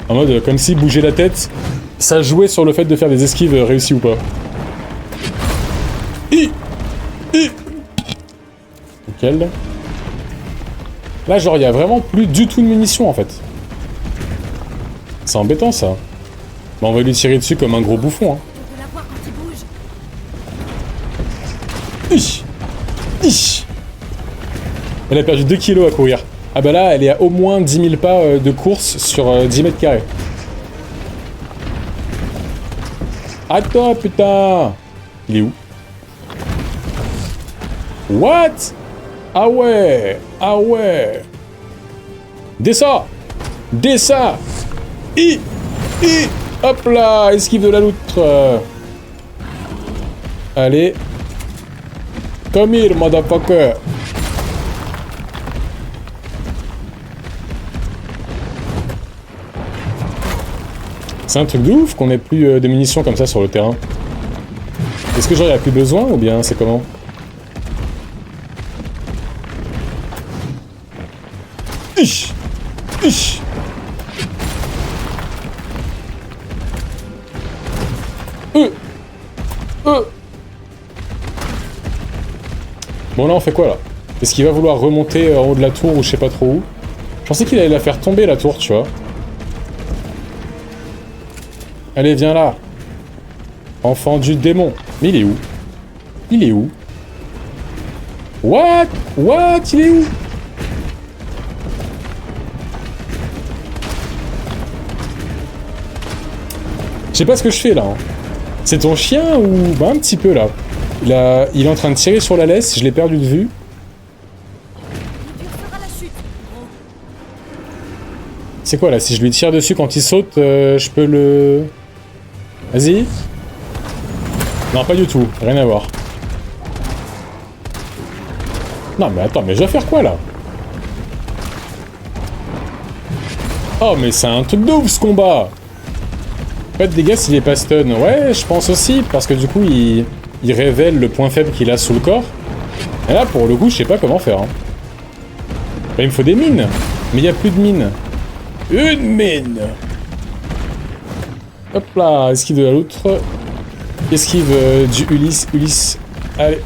En mode comme si bouger la tête, ça jouait sur le fait de faire des esquives réussies ou pas. Nickel. Là, genre, il y a vraiment plus du tout de munitions, en fait. C'est embêtant, ça. Bah, on va lui tirer dessus comme un gros bouffon, hein. Elle a perdu 2 kilos à courir. Ah bah là, elle est à au moins 10 000 pas de course sur 10 mètres carrés. Attends, putain! Il est où? What? Ah ouais! Ah ouais! Descends! Descends! Hop là! Esquive de la loutre! Allez! Come here, motherfucker! C'est un truc de ouf qu'on ait plus de munitions comme ça sur le terrain. Est-ce que j'en ai plus besoin ou bien c'est comment? Bon là on fait quoi là? Est-ce qu'il va vouloir remonter en haut de la tour ou je sais pas trop où? Je pensais qu'il allait la faire tomber la tour, tu vois. Allez, viens là. Enfant du démon. Mais il est où? Il est où? What? What? Il est où? Je sais pas ce que je fais là. Hein. C'est ton chien ou... Bah un petit peu là. Il est en train de tirer sur la laisse, je l'ai perdu de vue. C'est quoi là? Si je lui tire dessus quand il saute, je peux le... Vas-y. Non, pas du tout. Rien à voir. Non, mais attends, mais je vais faire quoi là? Oh, mais c'est un truc de ouf ce combat! Pas de dégâts s'il est pas stun. Ouais, je pense aussi, parce que du coup, il révèle le point faible qu'il a sous le corps. Et là, pour le coup, je sais pas comment faire. Hein. Bah, il me faut des mines. Mais il n'y a plus de mines. Une mine! Hop là, esquive de la loutre. Esquive du Ulysse. Allez.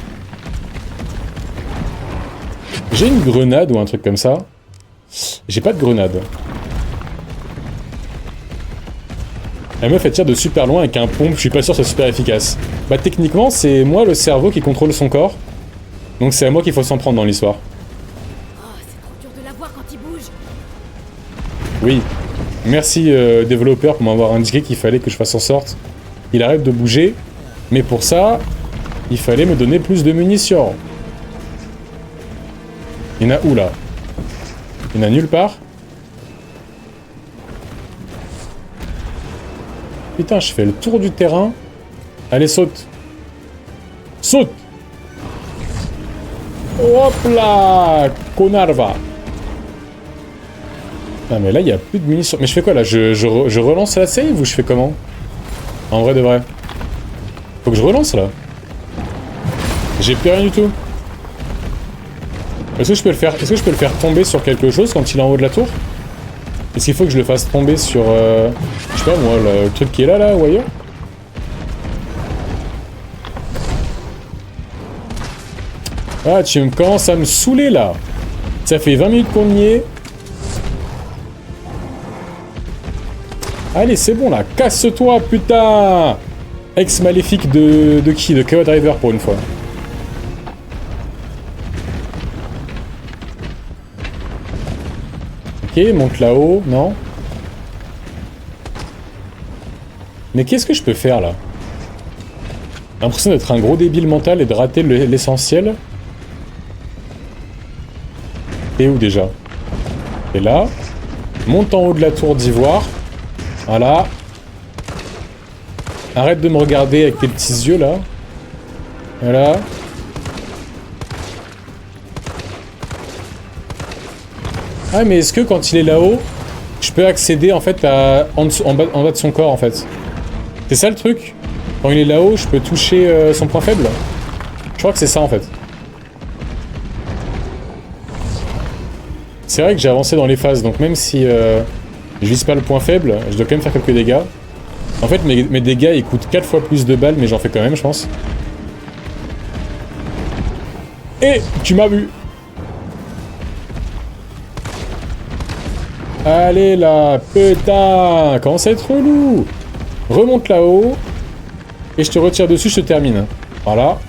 J'ai une grenade ou un truc comme ça. J'ai pas de grenade. La meuf elle tire de super loin avec un pompe, je suis pas sûr que c'est super efficace. Bah techniquement c'est moi le cerveau qui contrôle son corps. Donc c'est à moi qu'il faut s'en prendre dans l'histoire. Oh, c'est trop dur de la voir quand il bouge. Oui. Merci développeur pour m'avoir indiqué qu'il fallait que je fasse en sorte qu'il arrête de bouger. Mais pour ça, il fallait me donner plus de munitions. Il y en a où là? Il y en a nulle part. Putain, je fais le tour du terrain. Allez, saute. Saute! Hop là! Connard va! Ah mais là il y a plus de munitions. Mais je fais quoi là? Je relance la save ou je fais comment? En vrai de vrai. Faut que je relance là. J'ai plus rien du tout. Est-ce que je peux le faire? Est-ce que je peux le faire tomber sur quelque chose quand il est en haut de la tour? Est-ce qu'il faut que je le fasse tomber sur je sais pas moi, le truc qui est là ou ailleurs? Ah, tu commences à me saouler là. Ça fait 20 minutes qu'on y est. Allez, c'est bon là, casse-toi, putain! Ex maléfique de qui? De KO Driver pour une fois. Ok, monte là-haut, non? Mais qu'est-ce que je peux faire là? J'ai l'impression d'être un gros débile mental et de rater l'essentiel. Et où déjà? Et là. Monte en haut de la tour d'ivoire. Voilà. Arrête de me regarder avec tes petits yeux là. Voilà. Ah mais est-ce que quand il est là-haut, je peux accéder en fait à en bas de son corps en fait? C'est ça le truc? Quand il est là-haut, je peux toucher son point faible? Je crois que c'est ça en fait. C'est vrai que j'ai avancé dans les phases, donc même si je vise pas le point faible, je dois quand même faire quelques dégâts. En fait, mes dégâts, ils coûtent 4 fois plus de balles, mais j'en fais quand même, je pense. Et tu m'as vu. Allez là, putain, commence à être relou. Remonte là-haut. Et je te retire dessus, je te termine. Voilà.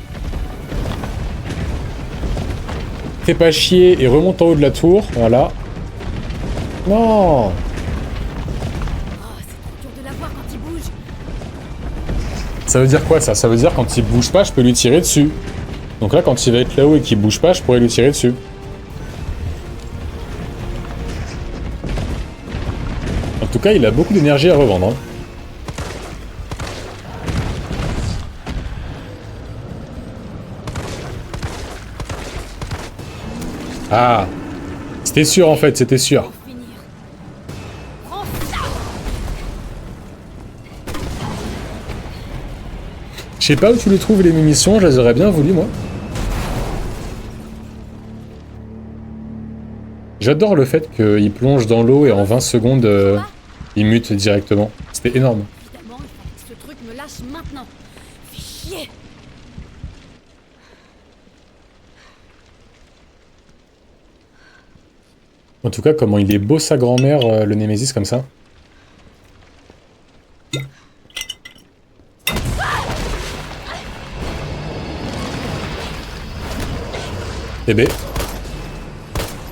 Fais pas chier et remonte en haut de la tour. Voilà. Non. Oh, c'est trop dur de la voir quand il bouge. Ça veut dire quoi ça? Ça veut dire quand il bouge pas, je peux lui tirer dessus. Donc là, quand il va être là-haut et qu'il bouge pas, je pourrais lui tirer dessus. En tout cas, il a beaucoup d'énergie à revendre. Hein. Ah, c'était sûr en fait, c'était sûr. Je sais pas où tu les trouves les munitions, je les aurais bien voulu moi. J'adore le fait qu'il plonge dans l'eau et en 20 secondes, il mute directement. C'était énorme. Évidemment, il fallait que ce truc me lâche maintenant. Fais chier. En tout cas, comment il est beau sa grand-mère, le Némésis, comme ça. Bébé.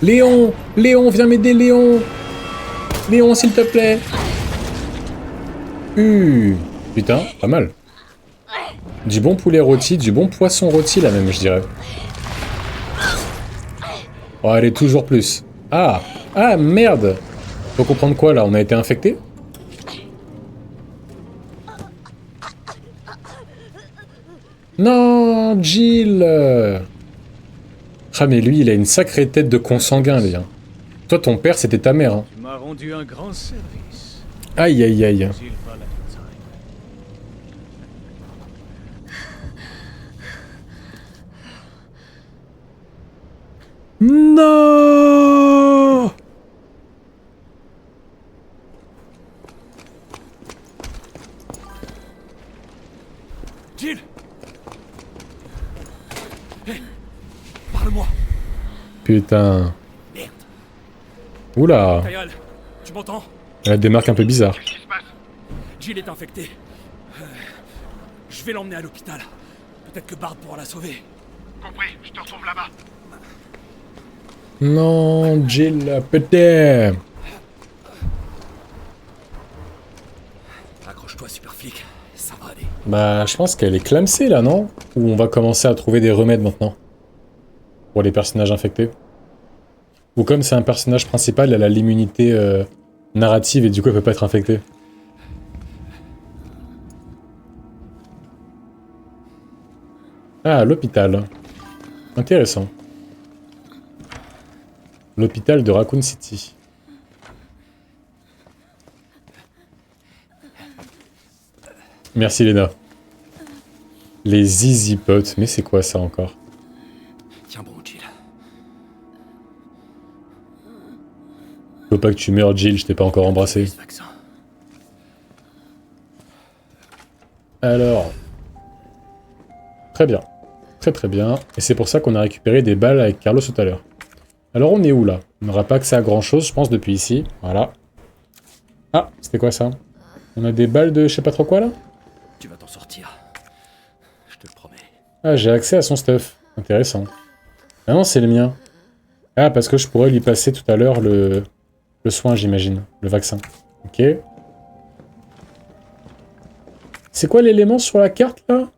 Léon! Léon, viens m'aider, Léon! Léon, s'il te plaît! Putain, pas mal. Du bon poulet rôti, du bon poisson rôti, là même, je dirais. Oh, allez, toujours plus. Ah! Ah, merde! Faut comprendre quoi, là? On a été infecté? Non, Jill! Ah, mais lui, il a une sacrée tête de consanguin, lui. Hein. Toi, ton père, c'était ta mère. Hein. Tu m'as rendu un grand service. Aïe, aïe, aïe. Non! Jill! Hé! Parle-moi! Putain. Merde! Oula! Kyle, tu m'entends? Elle a des marques un peu bizarres. Qu'est-ce qui se passe? Jill est infectée. Je vais l'emmener à l'hôpital. Peut-être que Bard pourra la sauver. Compris, je te retrouve là-bas. Non, Jill, peut-être. Accroche-toi, super flic. Ça va aller. Bah, je pense qu'elle est clamsée, là, non? Ou on va commencer à trouver des remèdes, maintenant. Pour les personnages infectés. Ou comme c'est un personnage principal, elle a l'immunité narrative et du coup elle peut pas être infectée. Ah, l'hôpital. Intéressant. L'hôpital de Raccoon City. Merci Léna. Les easy potes, mais c'est quoi ça encore? Tiens bon, Jill. Faut pas que tu meurs, Jill, je t'ai pas encore embrassé. Ce vaccin. Alors... Très bien. Très très bien. Et c'est pour ça qu'on a récupéré des balles avec Carlos tout à l'heure. Alors on est où là? On n'aura pas accès à grand chose, je pense, depuis ici. Voilà. Ah, c'était quoi ça? On a des balles de je sais pas trop quoi là? Tu vas t'en sortir. Je te le promets. Ah, j'ai accès à son stuff. Intéressant. Ah non, c'est le mien. Ah, parce que je pourrais lui passer tout à l'heure le soin, j'imagine. Le vaccin. Ok. C'est quoi l'élément sur la carte là?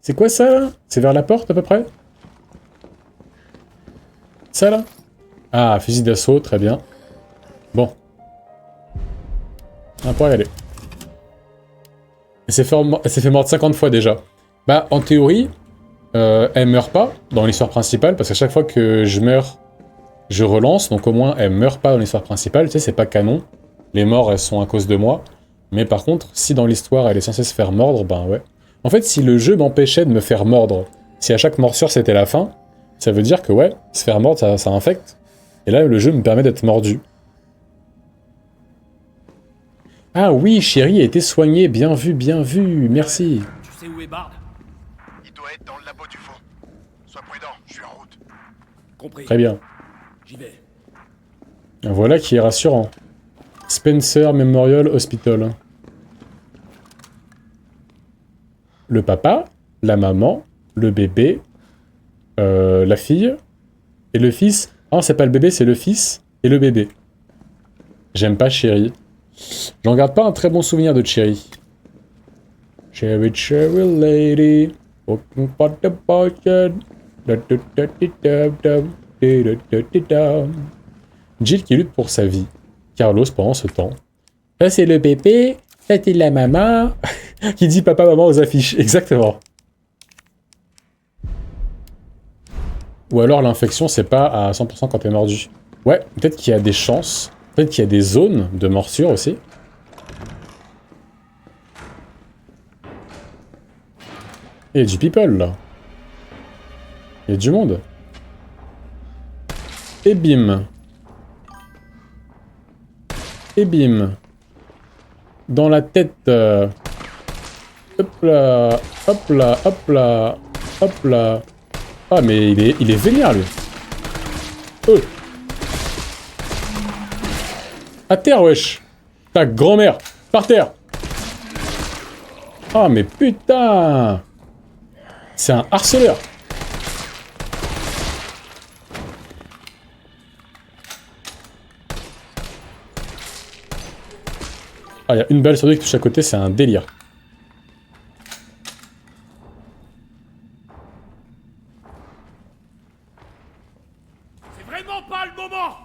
C'est quoi ça là? C'est vers la porte à peu près? Ça là? Ah, fusil d'assaut, très bien. Bon. On va pouvoir y aller. Elle s'est fait mordre 50 fois déjà. Bah, en théorie, elle meurt pas dans l'histoire principale, parce qu'à chaque fois que je meurs, je relance, donc au moins elle meurt pas dans l'histoire principale, tu sais, c'est pas canon. Les morts, elles sont à cause de moi. Mais par contre, si dans l'histoire, elle est censée se faire mordre, ben ouais. En fait, si le jeu m'empêchait de me faire mordre, si à chaque morsure c'était la fin, ça veut dire que ouais, se faire mordre, ça infecte. Et là, le jeu me permet d'être mordu. Ah oui, Chérie a été soignée, bien vu, merci. Tu sais où est Bard? Il doit être dans le labo du fond. Sois prudent, je suis en route. Compris. Très bien. J'y vais. Voilà qui est rassurant. Spencer Memorial Hospital. Le papa, la maman, le bébé, la fille, et le fils. Ah, c'est pas le bébé, c'est le fils et le bébé. J'aime pas Chérie. J'en garde pas un très bon souvenir de Cherry. Cherry, cherry lady, walking for the bucket. Jill qui lutte pour sa vie. Carlos pendant ce temps. Ça c'est le bébé, ça c'est la maman. Qui dit papa maman aux affiches, exactement. Ou alors l'infection c'est pas à 100% quand t'es mordu. Ouais, peut-être qu'il y a des chances. Peut-être qu'il y a des zones de morsure aussi. Il y a du people là. Il y a du monde. Et bim. Et bim. Dans la tête. Hop là. Hop là. Hop là. Hop là. Ah mais il est vénère lui. Oh. À terre, wesh. Ta grand-mère. Par terre. Ah, mais putain. C'est un harceleur. Ah, il y a une balle sur deux qui touche à côté, c'est un délire. C'est vraiment pas le moment.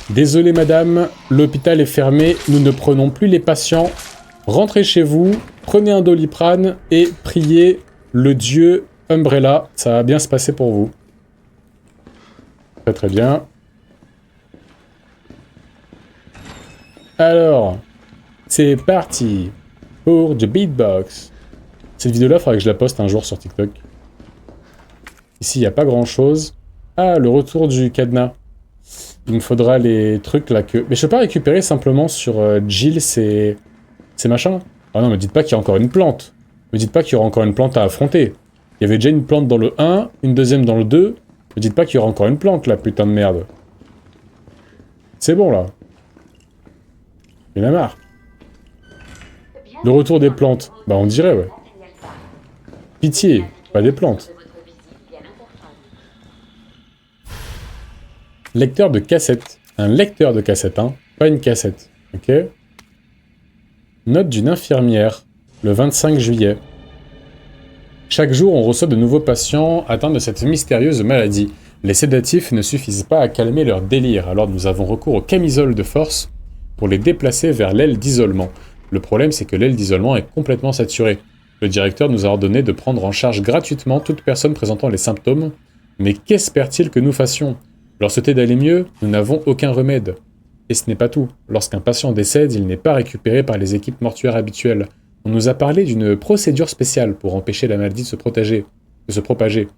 Désolé madame, l'hôpital est fermé, nous ne prenons plus les patients. Rentrez chez vous, prenez un Doliprane et priez le dieu Umbrella, ça va bien se passer pour vous. Très très bien. Alors, c'est parti pour The Beatbox. Cette vidéo-là, il faudra que je la poste un jour sur TikTok. Ici, il n'y a pas grand-chose. Ah, le retour du cadenas. Il me faudra les trucs là que... Mais je peux pas récupérer simplement sur Jill ces machins. Ah non, me dites pas qu'il y a encore une plante. Me dites pas qu'il y aura encore une plante à affronter. Il y avait déjà une plante dans le 1, une deuxième dans le 2. Me dites pas qu'il y aura encore une plante là, putain de merde. C'est bon là. Il y en a marre. Le retour des plantes. Bah on dirait ouais. Pitié, pas des plantes. Lecteur de cassette. Un lecteur de cassette, hein. Pas une cassette. Ok. Note d'une infirmière. Le 25 juillet. Chaque jour, on reçoit de nouveaux patients atteints de cette mystérieuse maladie. Les sédatifs ne suffisent pas à calmer leur délire, alors nous avons recours aux camisoles de force pour les déplacer vers l'aile d'isolement. Le problème, c'est que l'aile d'isolement est complètement saturée. Le directeur nous a ordonné de prendre en charge gratuitement toute personne présentant les symptômes. Mais qu'espère-t-il que nous fassions? Leur souhaiter d'aller mieux, nous n'avons aucun remède. Et ce n'est pas tout. Lorsqu'un patient décède, il n'est pas récupéré par les équipes mortuaires habituelles. On nous a parlé d'une procédure spéciale pour empêcher la maladie de se propager.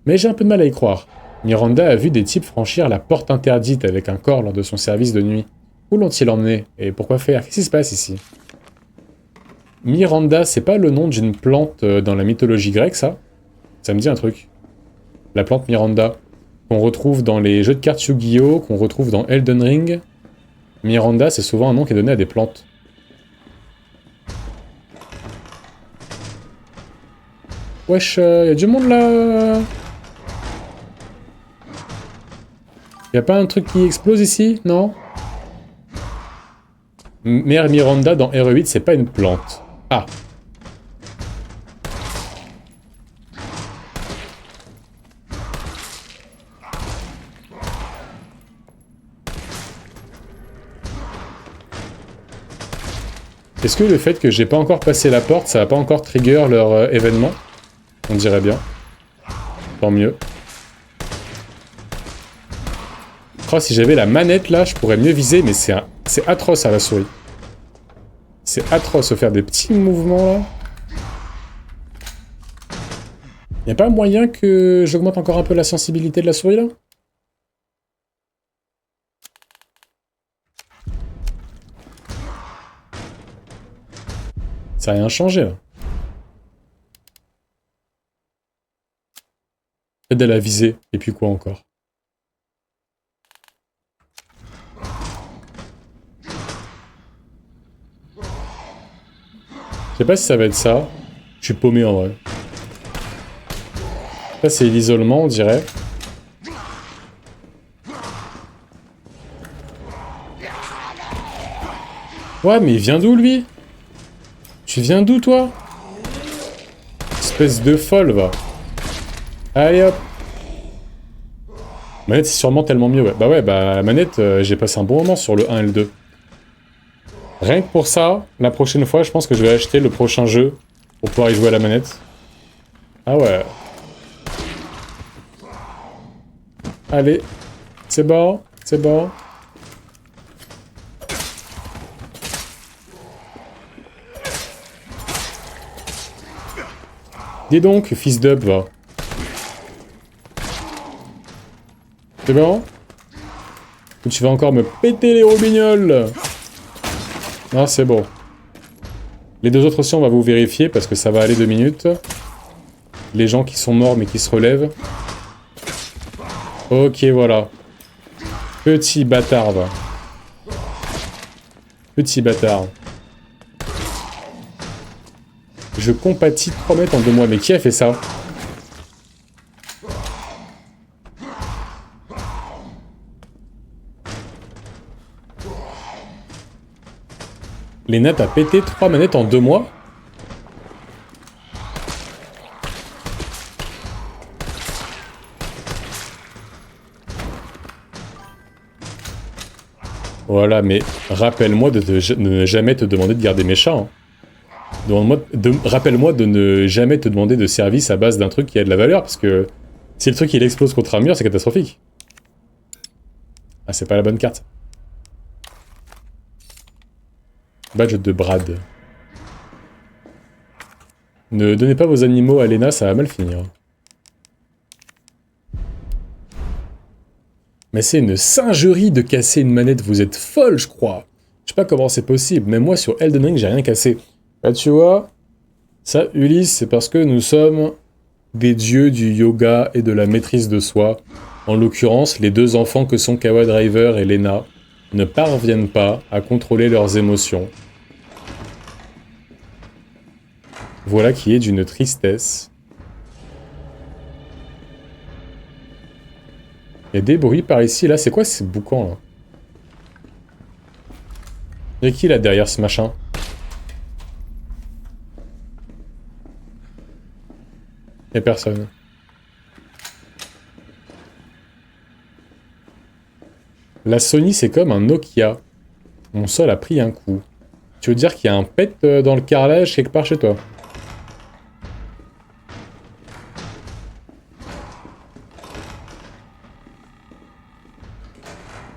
Mais j'ai un peu de mal à y croire. Miranda a vu des types franchir la porte interdite avec un corps lors de son service de nuit. Où l'ont-ils emmené? Et pourquoi faire? Qu'est-ce qui se passe ici? Miranda, c'est pas le nom d'une plante dans la mythologie grecque, ça? Ça me dit un truc. La plante Miranda, qu'on retrouve dans les jeux de cartes Yu-Gi-Oh!, qu'on retrouve dans Elden Ring. Miranda, c'est souvent un nom qui est donné à des plantes. Wesh, y a du monde là. Y a pas un truc qui explose ici? Non? Mère Miranda dans RE8, c'est pas une plante. Ah. Est-ce que le fait que j'ai pas encore passé la porte, ça va pas encore trigger leur événement? On dirait bien. Tant mieux. Oh, si j'avais la manette là, je pourrais mieux viser, mais c'est atroce à la souris. C'est atroce de faire des petits mouvements là. Y'a pas moyen que j'augmente encore un peu la sensibilité de la souris là? Ça n'a rien changé là. Aide à la viser, et puis quoi encore? Je sais pas si ça va être ça. Je suis paumé en vrai. Ça c'est l'isolement on dirait. Ouais mais il vient d'où lui? Tu viens d'où toi? Espèce de folle va. Allez hop. Manette c'est sûrement tellement mieux ouais. Bah ouais bah la manette j'ai passé un bon moment sur le 1 et le 2. Rien que pour ça, la prochaine fois je pense que je vais acheter le prochain jeu pour pouvoir y jouer à la manette. Ah ouais. Allez. C'est bon, c'est bon. Dis donc, fils d'up, va. C'est bon? Ou tu vas encore me péter les robignoles? Non, c'est bon. Les deux autres aussi, on va vous vérifier parce que ça va aller 2 minutes. Les gens qui sont morts mais qui se relèvent. Ok, voilà. Petit bâtard, va. Petit bâtard. Je compatis 3 mètres en 2 mois. Mais qui a fait ça? Lena t'a pété 3 manettes en 2 mois? Voilà, mais rappelle-moi de ne jamais te demander de garder mes chats. Hein. Rappelle-moi de ne jamais te demander de service à base d'un truc qui a de la valeur, parce que si le truc il explose contre un mur, c'est catastrophique. Ah, c'est pas la bonne carte. Badge de Brad. Ne donnez pas vos animaux à Lena, ça va mal finir. Mais c'est une singerie de casser une manette, vous êtes folle, je crois. Je sais pas comment c'est possible, mais moi sur Elden Ring, j'ai rien cassé. Bah tu vois, ça, Ulysse, c'est parce que nous sommes des dieux du yoga et de la maîtrise de soi. En l'occurrence, les 2 enfants que sont Kawa Driver et Lena ne parviennent pas à contrôler leurs émotions. Voilà qui est d'une tristesse. Il y a des bruits par ici, là, c'est quoi ces boucans, là? Il y a qui, là, derrière ce machin? Y'a personne. La Sony, c'est comme un Nokia. Mon sol a pris un coup. Tu veux dire qu'il y a un pet dans le carrelage quelque part chez toi?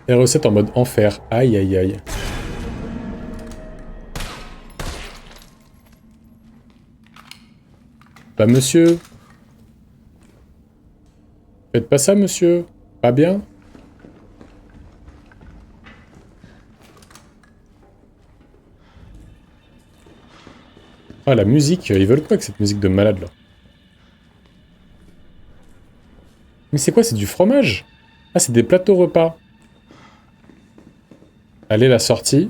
Et recette en mode enfer. Aïe aïe aïe. Bah monsieur. Faites pas ça monsieur. Pas bien. Ah la musique, ils veulent quoi avec cette musique de malade là? Mais c'est quoi? C'est du fromage? Ah c'est des plateaux repas. Allez la sortie.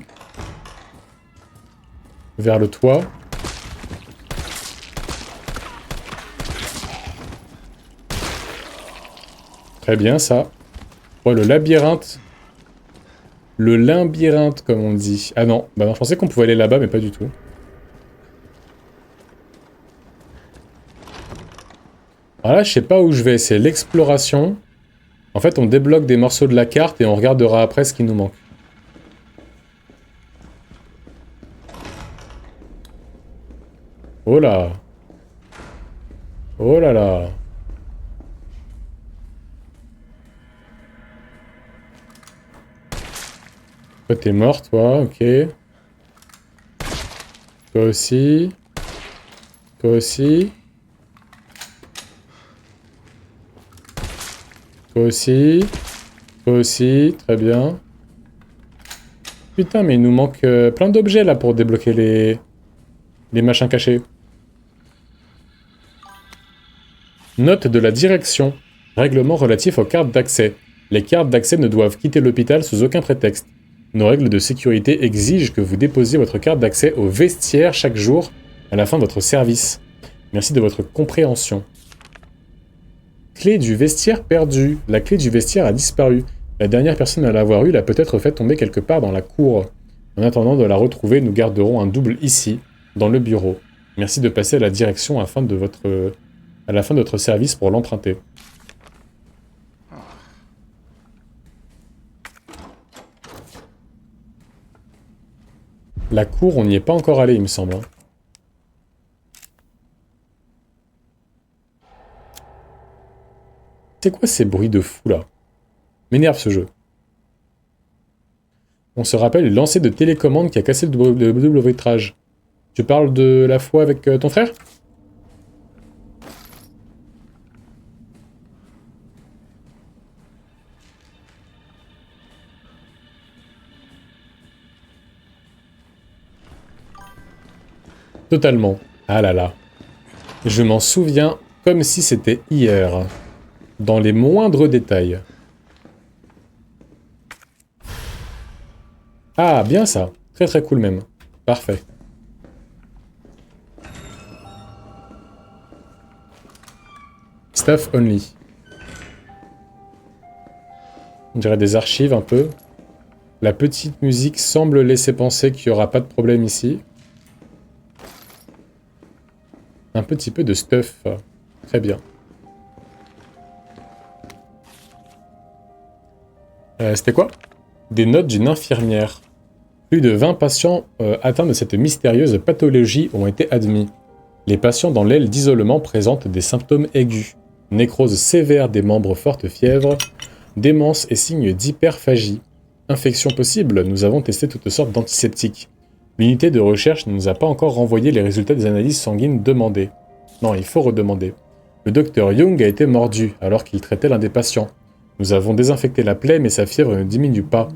Vers le toit. Très bien ça. Ouais, le labyrinthe. Le labyrinthe comme on dit. Ah non, bah non, je pensais qu'on pouvait aller là-bas mais pas du tout. Alors là, je sais pas où je vais, c'est l'exploration. En fait, on débloque des morceaux de la carte et on regardera après ce qui nous manque. Oh là! Oh là là! Toi, t'es mort, toi, ok. Toi aussi. Toi aussi. Toi aussi. Toi aussi, très bien. Putain, mais il nous manque plein d'objets là pour débloquer les machins cachés. Note de la direction. Règlement relatif aux cartes d'accès. Les cartes d'accès ne doivent quitter l'hôpital sous aucun prétexte. Nos règles de sécurité exigent que vous déposiez votre carte d'accès au vestiaire chaque jour à la fin de votre service. Merci de votre compréhension. Clé du vestiaire perdue. La clé du vestiaire a disparu. La dernière personne à l'avoir eue l'a peut-être fait tomber quelque part dans la cour. En attendant de la retrouver, nous garderons un double ici, dans le bureau. Merci de passer à la direction à la fin de votre service pour l'emprunter. La cour, on n'y est pas encore allé, il me semble. C'est quoi ces bruits de fou, là? M'énerve ce jeu. On se rappelle le lancer de télécommande qui a cassé le double vitrage. Tu parles de la fois avec ton frère? Totalement. Ah là là. Je m'en souviens comme si c'était hier. Dans les moindres détails. Ah, bien ça. Très très cool même. Parfait. Stuff only. On dirait des archives un peu. La petite musique semble laisser penser qu'il n'y aura pas de problème ici. Un petit peu de stuff. Très bien. C'était quoi? Des notes d'une infirmière. Plus de 20 patients atteints de cette mystérieuse pathologie ont été admis. Les patients dans l'aile d'isolement présentent des symptômes aigus. Nécrose sévère des membres, forte fièvre, démence et signes d'hyperphagie. Infection possible, nous avons testé toutes sortes d'antiseptiques. L'unité de recherche ne nous a pas encore renvoyé les résultats des analyses sanguines demandées. Non, il faut redemander. Le docteur Young a été mordu alors qu'il traitait l'un des patients. Nous avons désinfecté la plaie mais sa fièvre ne diminue pas.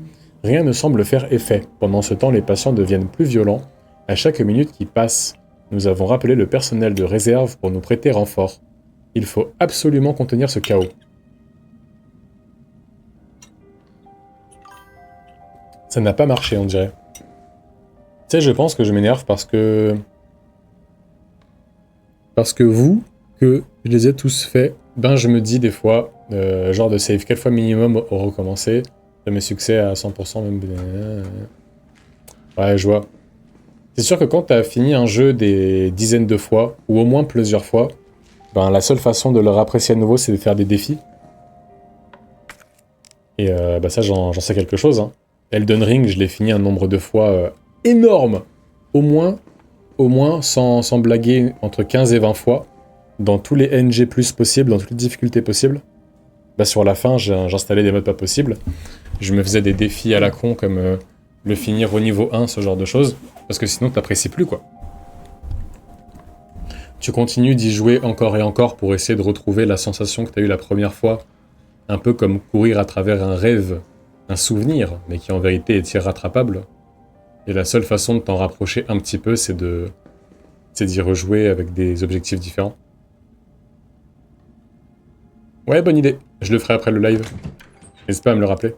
Rien ne semble faire effet. Pendant ce temps, les patients deviennent plus violents. À chaque minute qui passe, nous avons rappelé le personnel de réserve pour nous prêter renfort. Il faut absolument contenir ce chaos. Ça n'a pas marché, on dirait. Tu sais, je pense que je m'énerve parce que vous, que je les ai tous faits, ben je me dis des fois, genre de save 4 fois minimum au recommencer, de mes succès à 100% même. Ouais, je vois. C'est sûr que quand t'as fini un jeu des dizaines de fois, ou au moins plusieurs fois, Ben, la seule façon de le apprécier à nouveau, c'est de faire des défis. Et bah ça, j'en sais quelque chose. Hein. Elden Ring, je l'ai fini un nombre de fois énorme. Au moins sans blaguer, entre 15 et 20 fois. Dans tous les NG+ possibles, dans toutes les difficultés possibles. Bah sur la fin, j'installais des modes pas possibles. Je me faisais des défis à la con, comme le finir au niveau 1, ce genre de choses. Parce que sinon, t'apprécies plus, quoi. Tu continues d'y jouer encore et encore pour essayer de retrouver la sensation que t'as eue la première fois. Un peu comme courir à travers un rêve, un souvenir, mais qui en vérité est irrattrapable. Et la seule façon de t'en rapprocher un petit peu, c'est d'y rejouer avec des objectifs différents. Ouais, bonne idée. Je le ferai après le live. N'hésite pas à me le rappeler.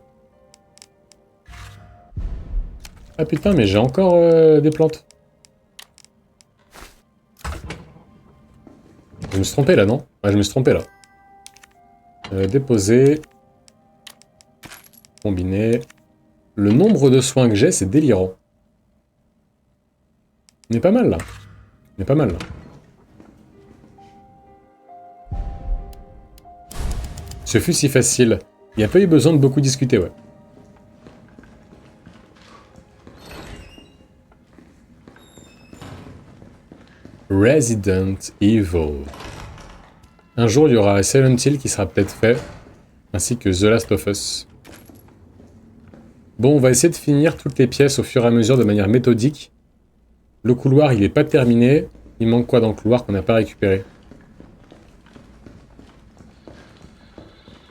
Ah putain, mais j'ai encore des plantes. Je me suis trompé là, non? Ouais, je me suis trompé là. Déposer. Combiner. Le nombre de soins que j'ai, c'est délirant. On est pas mal là. On est pas mal là. Ce fut si facile. Il n'y a pas eu besoin de beaucoup discuter, ouais. Resident Evil. Un jour, il y aura Silent Hill qui sera peut-être fait, ainsi que The Last of Us. Bon, on va essayer de finir toutes les pièces au fur et à mesure de manière méthodique. Le couloir, il n'est pas terminé. Il manque quoi dans le couloir qu'on n'a pas récupéré?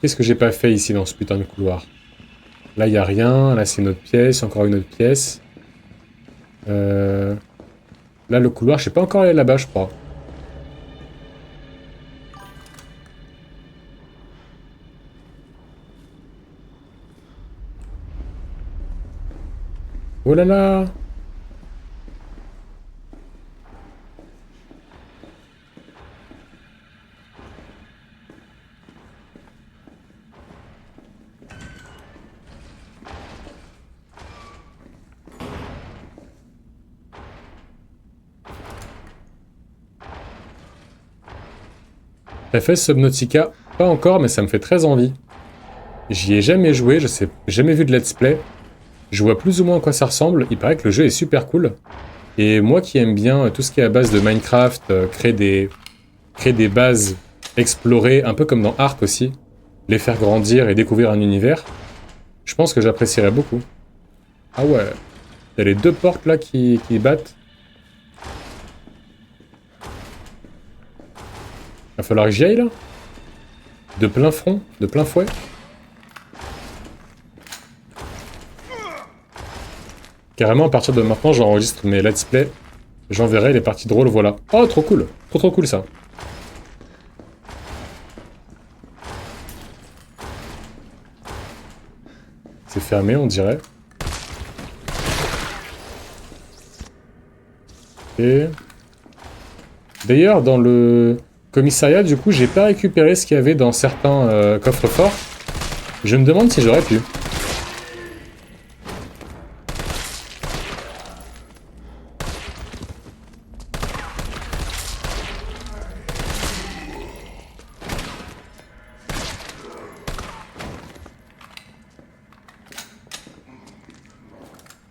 Qu'est-ce que j'ai pas fait ici dans ce putain de couloir? Là, il n'y a rien. Là, c'est une autre pièce. Encore une autre pièce. Là, le couloir, je sais pas encore aller là-bas, je crois. Oh là là! T'as fait Subnautica? Pas encore, mais ça me fait très envie. J'y ai jamais joué, je sais, jamais vu de let's play. Je vois plus ou moins à quoi ça ressemble. Il paraît que le jeu est super cool. Et moi qui aime bien tout ce qui est à base de Minecraft, créer des bases, explorer, un peu comme dans Ark aussi, les faire grandir et découvrir un univers, je pense que j'apprécierais beaucoup. Ah ouais, il y a les deux portes là qui battent. Va falloir que j'y aille là? De plein front? De plein fouet? Carrément, à partir de maintenant, j'enregistre mes let's play. J'enverrai les parties drôles, voilà. Oh, trop cool! Trop cool ça. C'est fermé, on dirait. Et... D'ailleurs, dans le commissariat, du coup, j'ai pas récupéré ce qu'il y avait dans certains coffres-forts. Je me demande si j'aurais pu.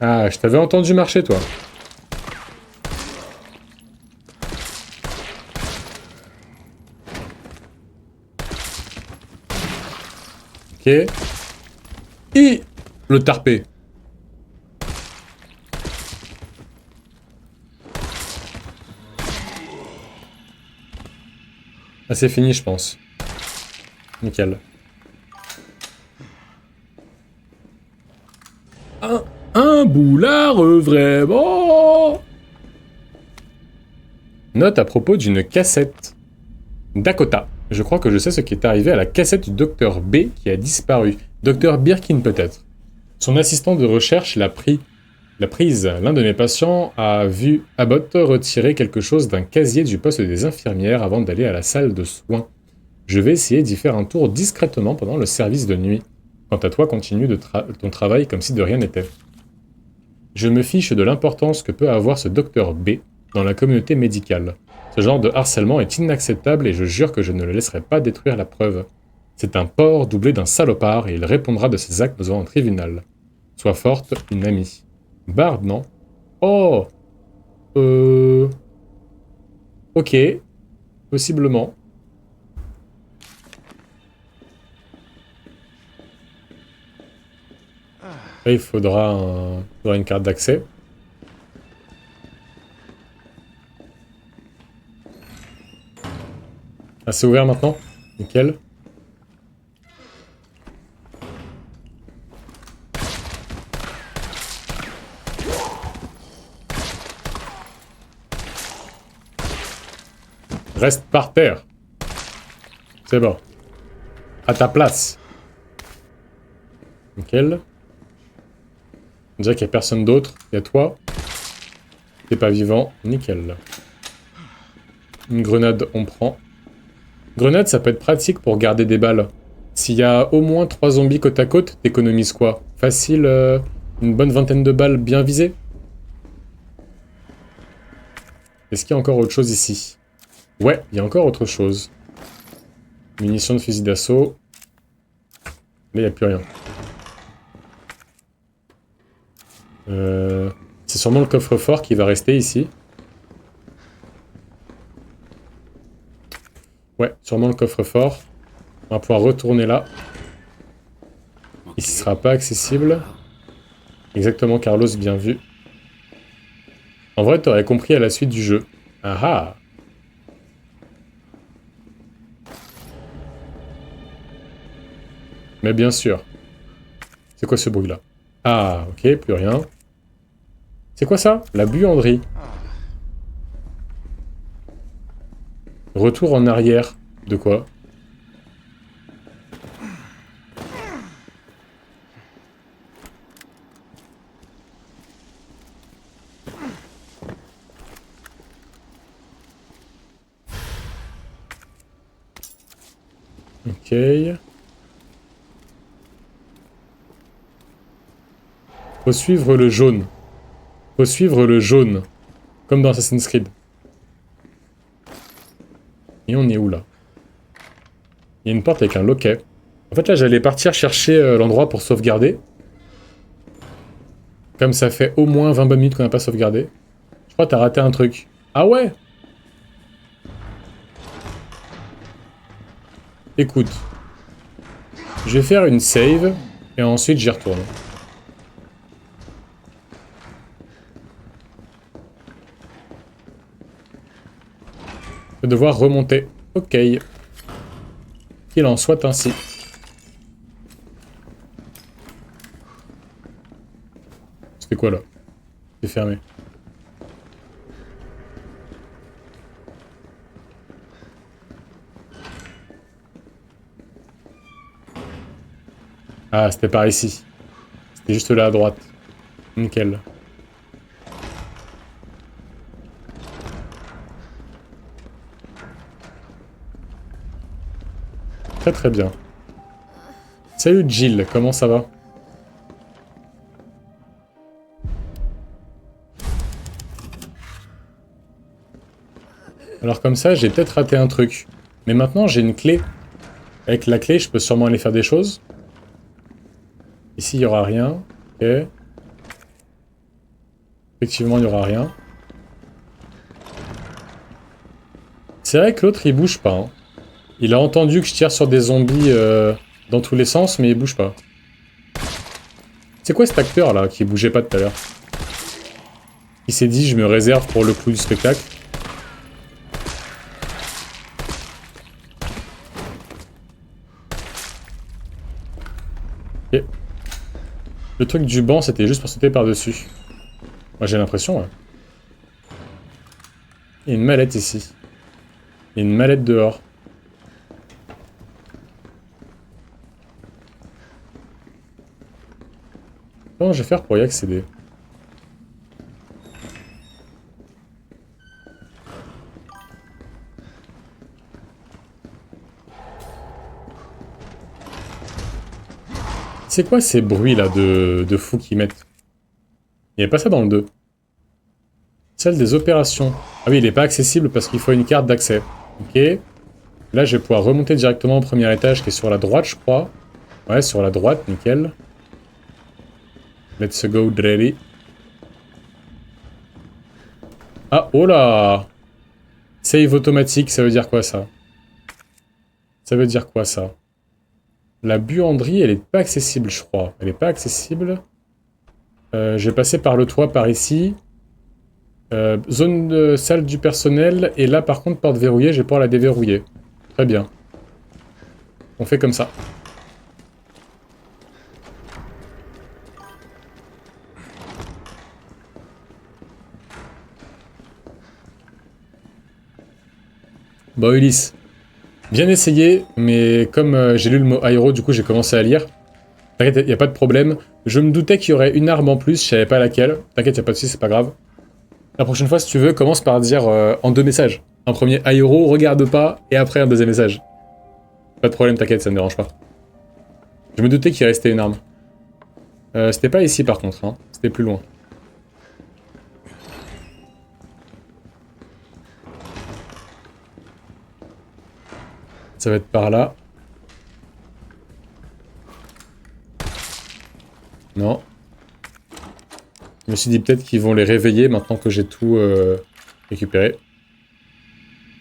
Ah, je t'avais entendu marcher, toi. Ok. Et le tarpé. Ah, c'est fini, je pense. Nickel. Un boulard, vraiment. Note à propos d'une cassette. Dakota. Je crois que je sais ce qui est arrivé à la cassette du Dr B qui a disparu. Dr Birkin peut-être. Son assistant de recherche l'a prise. L'un de mes patients a vu Abbott retirer quelque chose d'un casier du poste des infirmières avant d'aller à la salle de soins. Je vais essayer d'y faire un tour discrètement pendant le service de nuit. Quant à toi, continue ton travail comme si de rien n'était. Je me fiche de l'importance que peut avoir ce Dr B dans la communauté médicale. Ce genre de harcèlement est inacceptable et je jure que je ne le laisserai pas détruire la preuve. C'est un porc doublé d'un salopard et il répondra de ses actes devant un tribunal. Sois forte, une amie. Bard, non? Oh! Ok. Possiblement. Là, il faudra une carte d'accès. Ah, c'est ouvert maintenant? Nickel. Reste par terre. C'est bon. À ta place. Nickel. On dirait qu'il n'y a personne d'autre. Il y a toi. T'es pas vivant. Nickel. Une grenade, on prend. Grenade, ça peut être pratique pour garder des balles. S'il y a au moins 3 zombies côte à côte, t'économises quoi? Facile, une bonne vingtaine de balles bien visées. Est-ce qu'il y a encore autre chose ici? Ouais, il y a encore autre chose. Munitions de fusil d'assaut. Là, il n'y a plus rien. C'est sûrement le coffre-fort qui va rester ici. Ouais, sûrement le coffre-fort. On va pouvoir retourner là. Ici, ne sera pas accessible. Exactement, Carlos, bien vu. En vrai, t'aurais compris à la suite du jeu. Ah ah! Mais bien sûr. C'est quoi ce bruit-là? Ah, ok, plus rien. C'est quoi ça? La buanderie. Retour en arrière. De quoi? Ok. Faut suivre le jaune. Faut suivre le jaune. Comme dans Assassin's Creed. Et on est où là? Il y a une porte avec un loquet. En fait là j'allais partir chercher l'endroit pour sauvegarder. Comme ça fait au moins 20 bonnes minutes qu'on n'a pas sauvegardé. Je crois que t'as raté un truc. Ah ouais? Écoute. Je vais faire une save. Et ensuite j'y retourne. Je vais devoir remonter. Ok. Qu'il en soit ainsi. C'était quoi là? C'est fermé. Ah, c'était par ici. C'était juste là à droite. Nickel. Très très bien. Salut Jill, comment ça va? Alors comme ça, j'ai peut-être raté un truc. Mais maintenant, j'ai une clé. Avec la clé, je peux sûrement aller faire des choses. Ici, il n'y aura rien. Ok. Effectivement, il n'y aura rien. C'est vrai que l'autre, il bouge pas. Hein. Il a entendu que je tire sur des zombies dans tous les sens, mais il bouge pas. C'est quoi cet acteur là qui bougeait pas tout à l'heure? Il s'est dit je me réserve pour le clou du spectacle. Ok. Le truc du banc c'était juste pour sauter par-dessus. Moi j'ai l'impression, ouais. Il y a une mallette ici. Il y a une mallette dehors. Comment je vais faire pour y accéder? C'est quoi ces bruits là de fous qu'ils mettent? Il n'y avait pas ça dans le 2. Salle des opérations. Ah oui, il n'est pas accessible parce qu'il faut une carte d'accès. Ok. Là, je vais pouvoir remonter directement au premier étage qui est sur la droite, je crois. Ouais, sur la droite, nickel. Let's go, Dreddy. Ah, oh là! Save automatique, ça veut dire quoi, ça? Ça veut dire quoi, ça? La buanderie, elle est pas accessible, je crois. Elle est pas accessible. Je vais passer par le toit, par ici. Zone de salle du personnel. Et là, par contre, porte verrouillée, je vais pouvoir la déverrouiller. Très bien. On fait comme ça. Bon, Ulysse. Bien essayé, mais comme j'ai lu le mot aéro, du coup j'ai commencé à lire. T'inquiète, il n'y a pas de problème. Je me doutais qu'il y aurait une arme en plus, je savais pas laquelle. T'inquiète, il n'y a pas de soucis, c'est pas grave. La prochaine fois, si tu veux, commence par dire en 2 messages. Un premier aéro, regarde pas, et après un deuxième message. Pas de problème, t'inquiète, ça ne me dérange pas. Je me doutais qu'il restait une arme. C'était pas ici par contre, hein. C'était plus loin. Ça va être par là. Non. Je me suis dit peut-être qu'ils vont les réveiller maintenant que j'ai tout récupéré.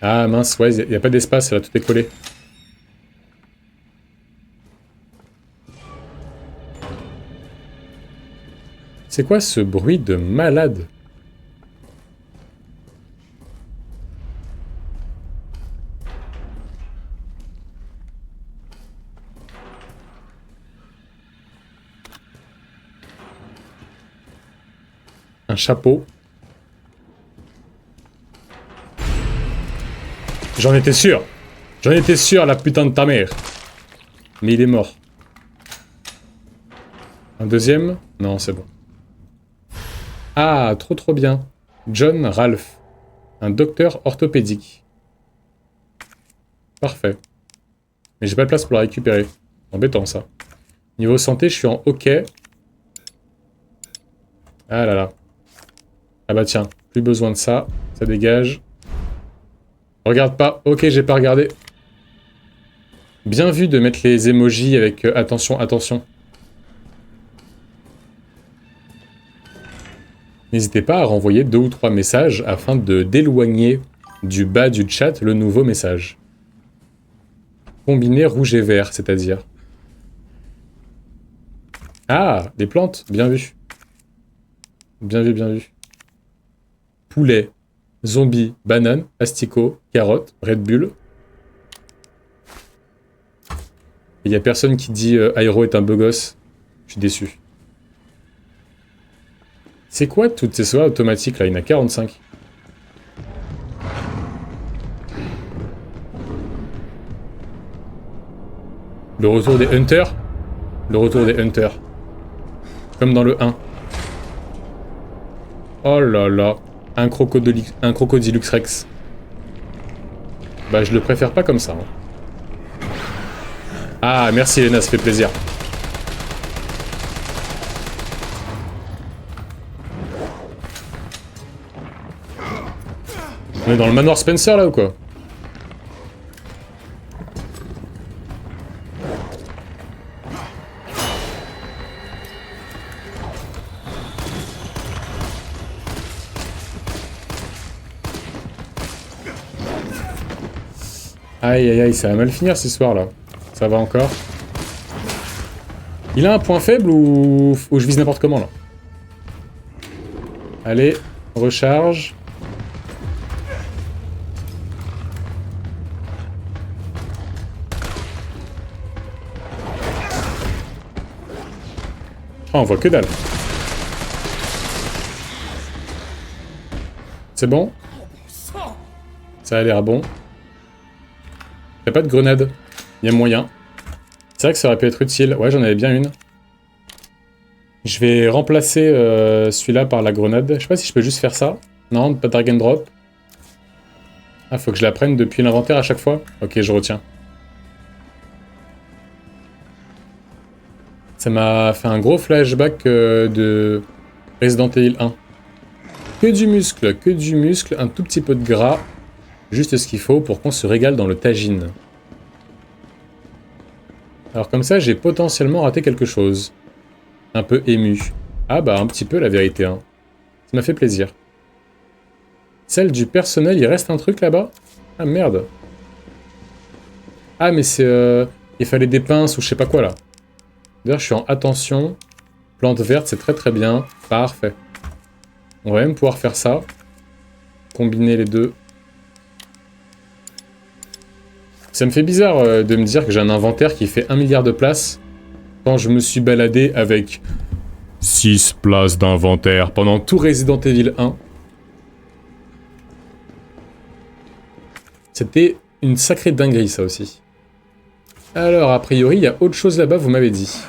Ah mince, ouais, il n'y a pas d'espace, là, tout est collé. C'est quoi ce bruit de malade ? Un chapeau. J'en étais sûr. J'en étais sûr, la putain de ta mère. Mais il est mort. Un deuxième? Non, c'est bon. Ah, trop bien. John Ralph. Un docteur orthopédique. Parfait. Mais j'ai pas de place pour la récupérer. Embêtant, ça. Niveau santé, je suis en OK. Ah là là. Ah bah tiens, plus besoin de ça. Ça dégage. Regarde pas. Ok, j'ai pas regardé. Bien vu de mettre les emojis avec attention, attention. N'hésitez pas à renvoyer 2 ou 3 messages afin de d'éloigner du bas du chat le nouveau message. Combiné rouge et vert, c'est-à-dire. Ah, des plantes, bien vu. Bien vu, bien vu. Poulet, zombie, banane, asticot, carotte, Red Bull. Il y a personne qui dit Aéro est un beau gosse. Je suis déçu. C'est quoi toutes ces soies automatiques là? Il y en a 45. Le retour des Hunters? Le retour des Hunters. Comme dans le 1. Oh là là. Un Crocodilux Rex. Bah je le préfère pas comme ça. Hein. Ah merci Elena, ça fait plaisir. On est dans le manoir Spencer là ou quoi? Aïe aïe aïe, ça va mal finir ce soir là. Ça va encore. Il a un point faible ou je vise n'importe comment là? Allez, recharge. Oh, on voit que dalle. C'est bon? Ça a l'air bon. Y'a pas de grenade. Y'a moyen. C'est vrai que ça aurait pu être utile. Ouais, j'en avais bien une. Je vais remplacer celui-là par la grenade. Je sais pas si je peux juste faire ça. Non, pas drag and drop. Ah, faut que je la prenne depuis l'inventaire à chaque fois? Ok, je retiens. Ça m'a fait un gros flashback de Resident Evil 1. que du muscle, un tout petit peu de gras. Juste ce qu'il faut pour qu'on se régale dans le tagine. Alors comme ça, j'ai potentiellement raté quelque chose. Un peu ému. Ah bah un petit peu la vérité, hein. Ça m'a fait plaisir. Celle du personnel, il reste un truc là-bas? Ah merde. Ah mais c'est... il fallait des pinces ou je sais pas quoi là. D'ailleurs je suis en attention. Plante verte, c'est très très bien. Parfait. On va même pouvoir faire ça. Combiner les deux. Ça me fait bizarre de me dire que j'ai un inventaire qui fait 1 milliard de places quand je me suis baladé avec 6 places d'inventaire pendant tout Resident Evil 1. C'était une sacrée dinguerie ça aussi. Alors a priori il y a autre chose là-bas, vous m'avez dit.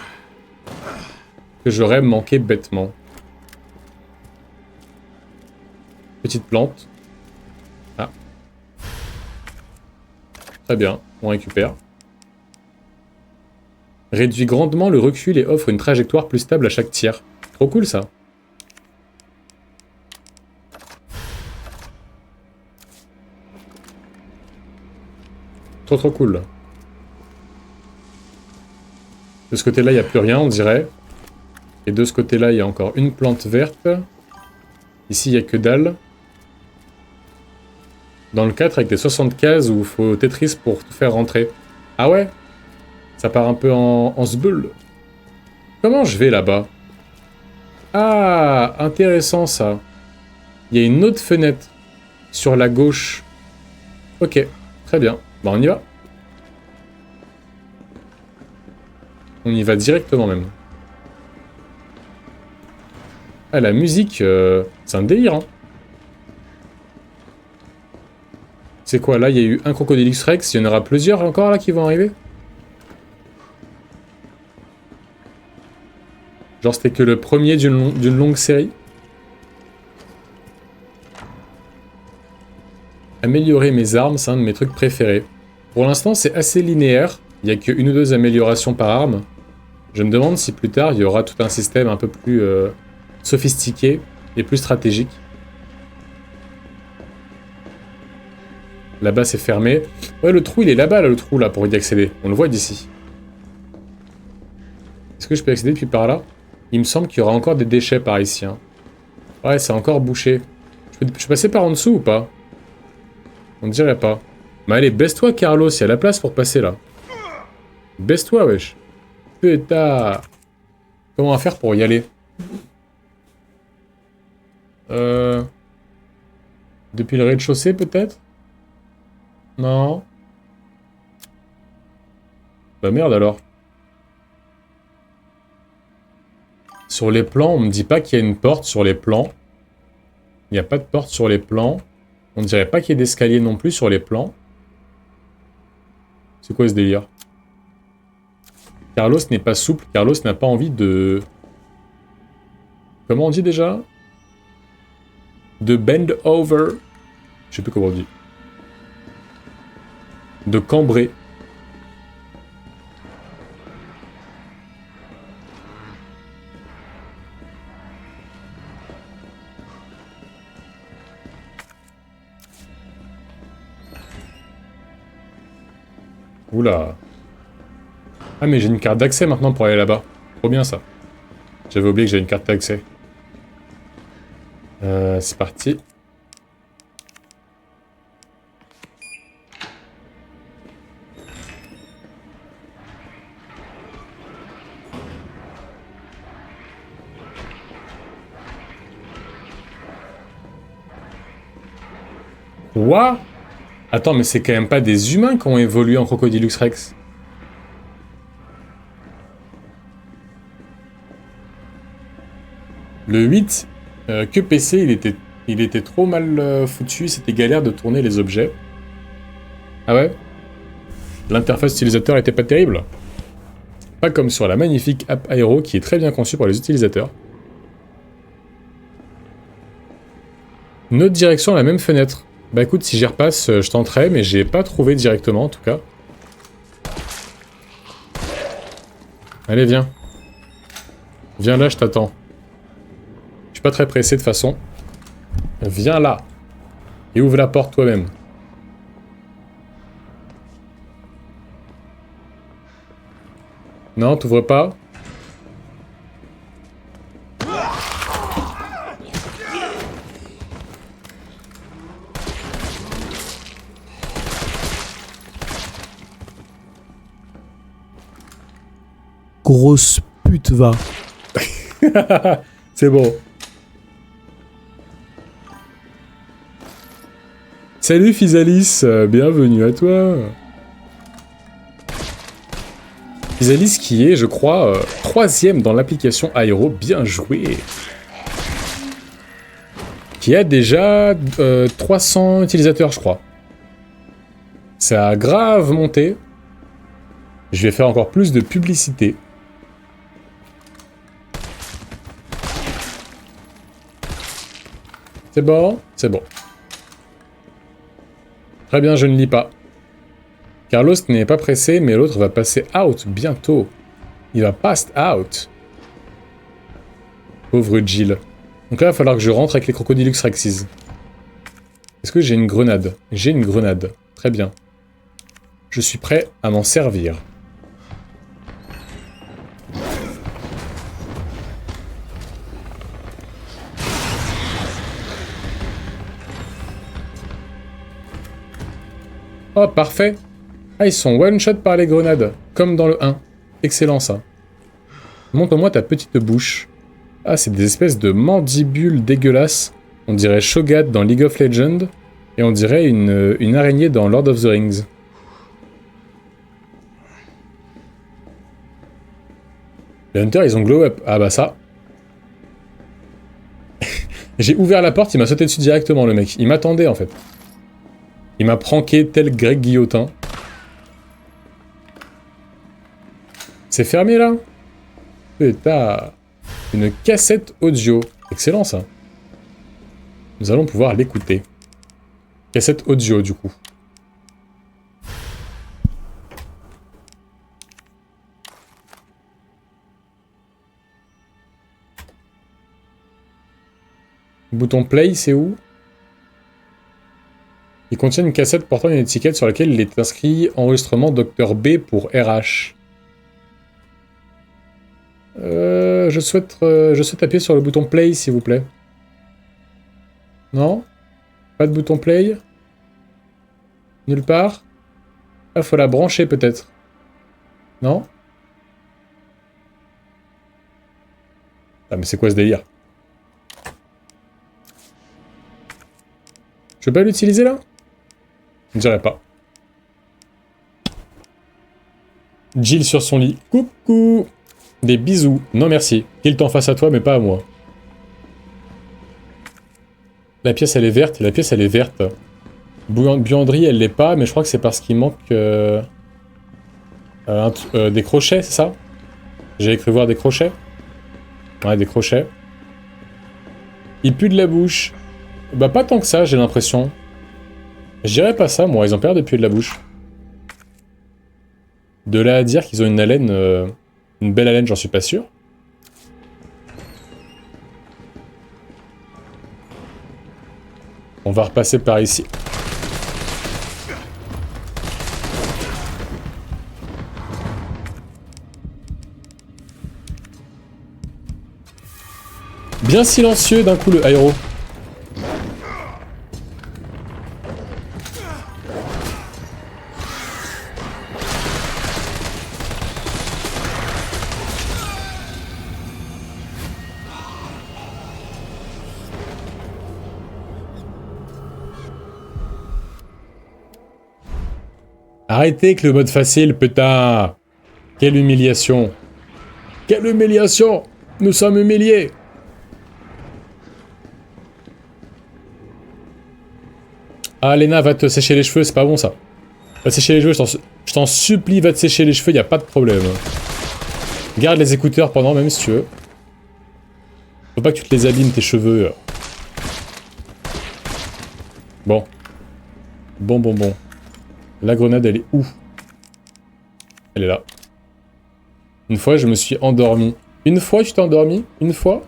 Que j'aurais manqué bêtement. Petite plante. Ah. Très bien, on récupère. Réduit grandement le recul et offre une trajectoire plus stable à chaque tir. Trop cool ça. Trop cool. De ce côté-là, il n'y a plus rien, on dirait. Et de ce côté-là, il y a encore une plante verte. Ici, il n'y a que dalle. Dans le 4, avec les 60 cases où il faut Tetris pour tout faire rentrer. Ah ouais? Ça part un peu en sbulle. Comment je vais là-bas? Ah, intéressant ça. Il y a une autre fenêtre sur la gauche. Ok, très bien. Bah on y va. On y va directement même. Ah la musique, c'est un délire hein. C'est quoi là? Il y a eu un Crocodilus Rex, il y en aura plusieurs encore là qui vont arriver? Genre c'était que le premier d'une longue série. Améliorer mes armes, c'est un de mes trucs préférés. Pour l'instant c'est assez linéaire, il n'y a que 1 ou 2 améliorations par arme. Je me demande si plus tard il y aura tout un système un peu plus sophistiqué et plus stratégique. Là-bas c'est fermé. Ouais le trou il est là-bas là, le trou là pour y accéder. On le voit d'ici. Est-ce que je peux accéder depuis par là? Il me semble qu'il y aura encore des déchets par ici. Hein. Ouais c'est encore bouché. Je peux passer par en dessous ou pas? On dirait pas. Mais allez baisse-toi Carlos, il y a la place pour passer là. Baisse-toi wesh. Putain. Comment on va faire pour y aller? Depuis le rez-de-chaussée peut-être? Non. Bah merde alors. Sur les plans, on me dit pas qu'il y a une porte sur les plans. Il n'y a pas de porte sur les plans. On dirait pas qu'il y ait d'escalier non plus sur les plans. C'est quoi ce délire? Carlos n'est pas souple. Carlos n'a pas envie de... Comment on dit déjà? De bend over. Je sais plus comment on dit. De cambrer. Oula. Ah mais j'ai une carte d'accès maintenant pour aller là-bas. Trop bien ça. J'avais oublié que j'ai une carte d'accès. C'est parti. Quoi? Attends, mais c'est quand même pas des humains qui ont évolué en Crocodilus Rex. Le 8, que PC, il était trop mal foutu, c'était galère de tourner les objets. Ah ouais? L'interface utilisateur était pas terrible. Pas comme sur la magnifique app Aero qui est très bien conçue pour les utilisateurs. Une autre direction à la même fenêtre. Bah écoute, si j'y repasse, je tenterai, mais j'ai pas trouvé directement en tout cas. Allez, viens. Viens là, je t'attends. Je suis pas très pressé de toute façon. Viens là. Et ouvre la porte toi-même. Non, t'ouvres pas. Grosse pute, va. C'est bon. Salut Physalis, bienvenue à toi. Physalis qui est, je crois, 3ème dans l'application Aero, bien joué. Qui a déjà 300 utilisateurs, je crois. Ça a grave monté. Je vais faire encore plus de publicité. C'est bon? C'est bon. Très bien, je ne lis pas. Carlos n'est pas pressé, mais l'autre va passer out bientôt. Il va pass out. Pauvre Jill. Donc là, il va falloir que je rentre avec les Crocodilus Rexes. Est-ce que j'ai une grenade? J'ai une grenade. Très bien. Je suis prêt à m'en servir. Oh, parfait. Ah, ils sont one-shot par les grenades, comme dans le 1. Excellent, ça. Montre-moi ta petite bouche. Ah, c'est des espèces de mandibules dégueulasses. On dirait Shogat dans League of Legends, et on dirait une araignée dans Lord of the Rings. Les Hunters, ils ont glow up. Ah bah ça. J'ai ouvert la porte, il m'a sauté dessus directement, le mec. Il m'attendait, en fait. Il m'a pranké tel Greg Guillotin. C'est fermé, là? Putain. Une cassette audio. Excellent, ça. Nous allons pouvoir l'écouter. Cassette audio, du coup. Bouton play, c'est où? Il contient une cassette portant une étiquette sur laquelle il est inscrit enregistrement Dr B pour RH. Je souhaite appuyer sur le bouton play, s'il vous plaît. Non? Pas de bouton play? Nulle part? Ah, faut la brancher peut-être. Non? Ah, mais c'est quoi ce délire? Je peux pas l'utiliser là? Je dirais pas. Jill sur son lit. Coucou! Des bisous. Non merci. Qu'il t'en fasse à toi, mais pas à moi. La pièce elle est verte, la pièce elle est verte. Buanderie elle l'est pas, mais je crois que c'est parce qu'il manque des crochets, c'est ça? J'avais cru voir des crochets. Ouais, des crochets. Il pue de la bouche. Bah pas tant que ça, j'ai l'impression. Je dirais pas ça, moi, ils ont peur de puer de la bouche. De là à dire qu'ils ont une haleine, une belle haleine, j'en suis pas sûr. On va repasser par ici. Bien silencieux d'un coup le aéro. Arrêtez avec le mode facile, putain! Quelle humiliation! Quelle humiliation! Nous sommes humiliés! Ah, Lena, va te sécher les cheveux, c'est pas bon ça. Va te sécher les cheveux, je t'en supplie, va te sécher les cheveux, y a pas de problème. Garde les écouteurs pendant, même si tu veux. Faut pas que tu te les abîmes, tes cheveux. Bon. Bon. La grenade, elle est où? Elle est là. Une fois, je me suis endormi. Une fois, tu t'es endormi? Une fois?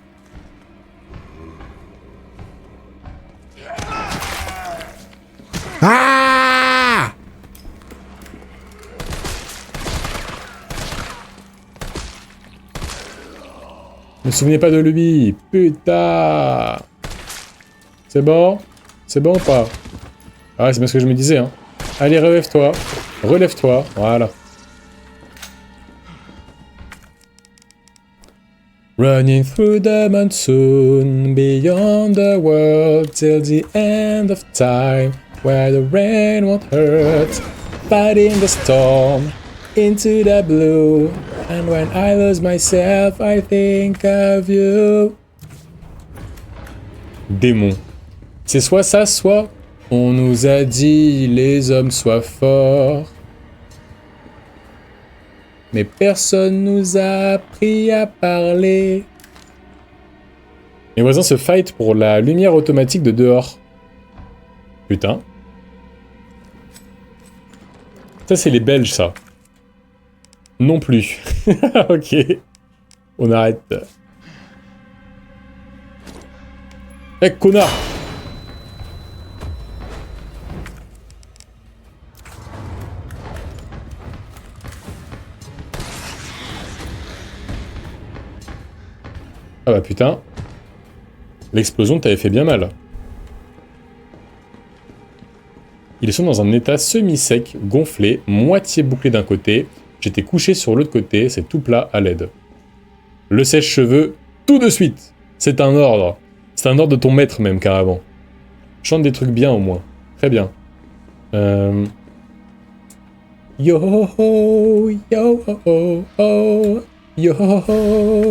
Ah! Ne me souvenez pas de lui. Putain. C'est bon? C'est bon ou pas? Ah ouais, c'est bien ce que je me disais, hein. Allez, relève-toi. Relève-toi. Voilà. Running through the monsoon, beyond the world, till the end of time, where the rain won't hurt, fighting the storm, into the blue, and when I lose myself, I think of you. Démon. C'est soit ça, soit on nous a dit les hommes soient forts. Mais personne nous a appris à parler. Mes voisins se fight pour la lumière automatique de dehors. Putain. Ça, c'est les Belges, ça. Non plus. Ok. On arrête. Eh, connard! Ah bah putain. L'explosion t'avait fait bien mal. Ils sont dans un état semi-sec, gonflé, moitié bouclé d'un côté. J'étais couché sur l'autre côté, c'est tout plat à l'aide. Le sèche-cheveux, tout de suite. C'est un ordre. C'est un ordre de ton maître même, carrément. Chante des trucs bien au moins. Très bien. Yo ho yo ho ho. Yo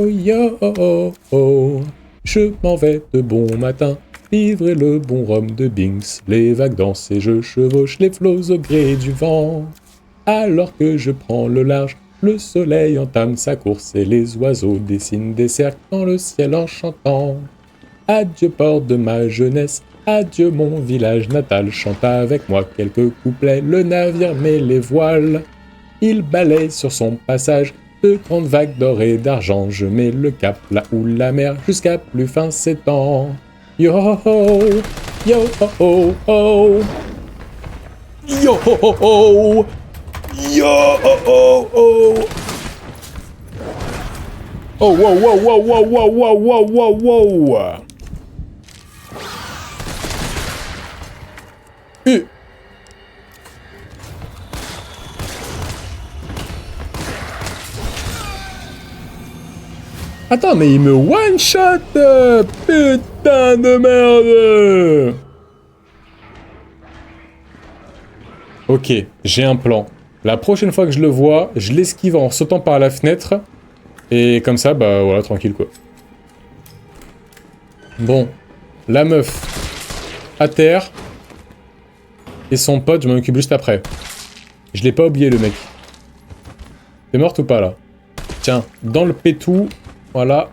yo ho. Je m'en vais de bon matin, livrer le bon rhum de Binks. Les vagues dansent et je chevauche les flots au gré du vent. Alors que je prends le large, le soleil entame sa course et les oiseaux dessinent des cercles dans le ciel en chantant. Adieu port de ma jeunesse, adieu mon village natal. Chante avec moi quelques couplets, le navire met les voiles. Il balaye sur son passage de grandes vagues d'or et d'argent. Je mets le cap là où la mer jusqu'à plus fin s'étend. Yo ho, yo ho ho, yo ho ho, yo ho ho. Oh wow wow wow wow wow wow wow wow wow. Attends, mais il me one-shot! Putain de merde! Ok, j'ai un plan. La prochaine fois que je le vois, je l'esquive en sautant par la fenêtre. Et comme ça, bah voilà, tranquille quoi. Bon, la meuf à terre. Et son pote, je m'en occupe juste après. Je l'ai pas oublié le mec. T'es morte ou pas là? Tiens, dans le pétou. Voilà.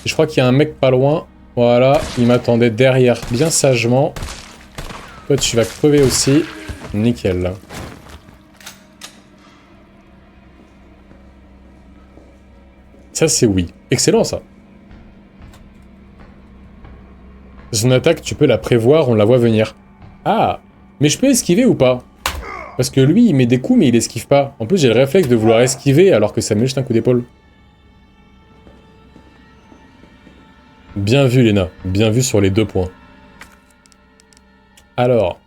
Je crois qu'il y a un mec pas loin. Voilà, il m'attendait derrière bien sagement. Toi, tu vas crever aussi. Nickel. Ça, c'est oui. Excellent, ça. Son attaque, tu peux la prévoir, on la voit venir. Ah! Mais je peux esquiver ou pas? Parce que lui, il met des coups, mais il esquive pas. En plus, j'ai le réflexe de vouloir esquiver alors que ça met juste un coup d'épaule. Bien vu, Léna. Bien vu sur les 2 points. Alors.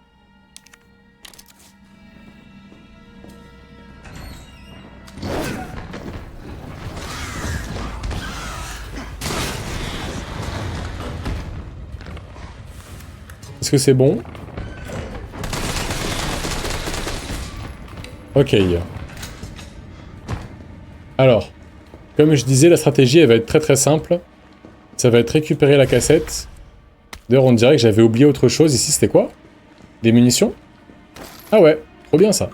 Est-ce que c'est bon? Ok. Alors. Comme je disais, la stratégie, elle va être très très simple. Ça va être récupérer la cassette. D'ailleurs, on dirait que j'avais oublié autre chose. Ici, c'était quoi? Des munitions? Ah ouais, trop bien ça.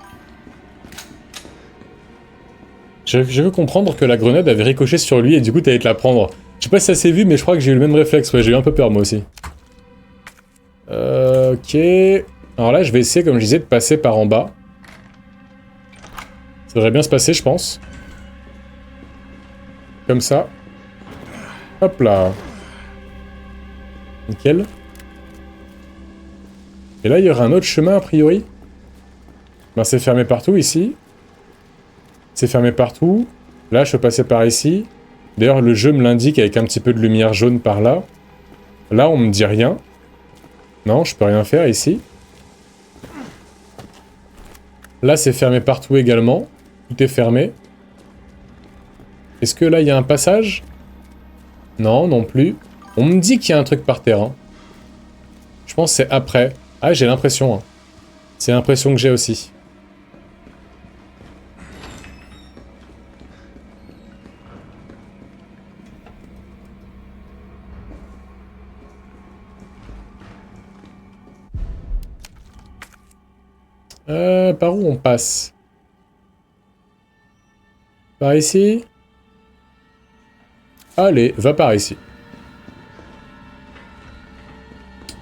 J'ai cru comprendre que la grenade avait ricoché sur lui et du coup, t'allais te la prendre. Je sais pas si ça s'est vu, mais je crois que j'ai eu le même réflexe. Ouais, j'ai eu un peu peur moi aussi. Ok. Alors là, je vais essayer, comme je disais, de passer par en bas. Ça devrait bien se passer, je pense. Comme ça. Hop là. Nickel. Et là, il y aura un autre chemin, a priori. Ben, c'est fermé partout, ici. C'est fermé partout. Là, je peux passer par ici. D'ailleurs, le jeu me l'indique avec un petit peu de lumière jaune par là. Là, on me dit rien. Non, je peux rien faire ici. Là, c'est fermé partout également. Tout est fermé. Est-ce que là, il y a un passage? Non, non plus. On me dit qu'il y a un truc par terre. Hein. Je pense que c'est après. Ah, j'ai l'impression. Hein. C'est l'impression que j'ai aussi. Par où on passe? Par ici? Allez, va par ici.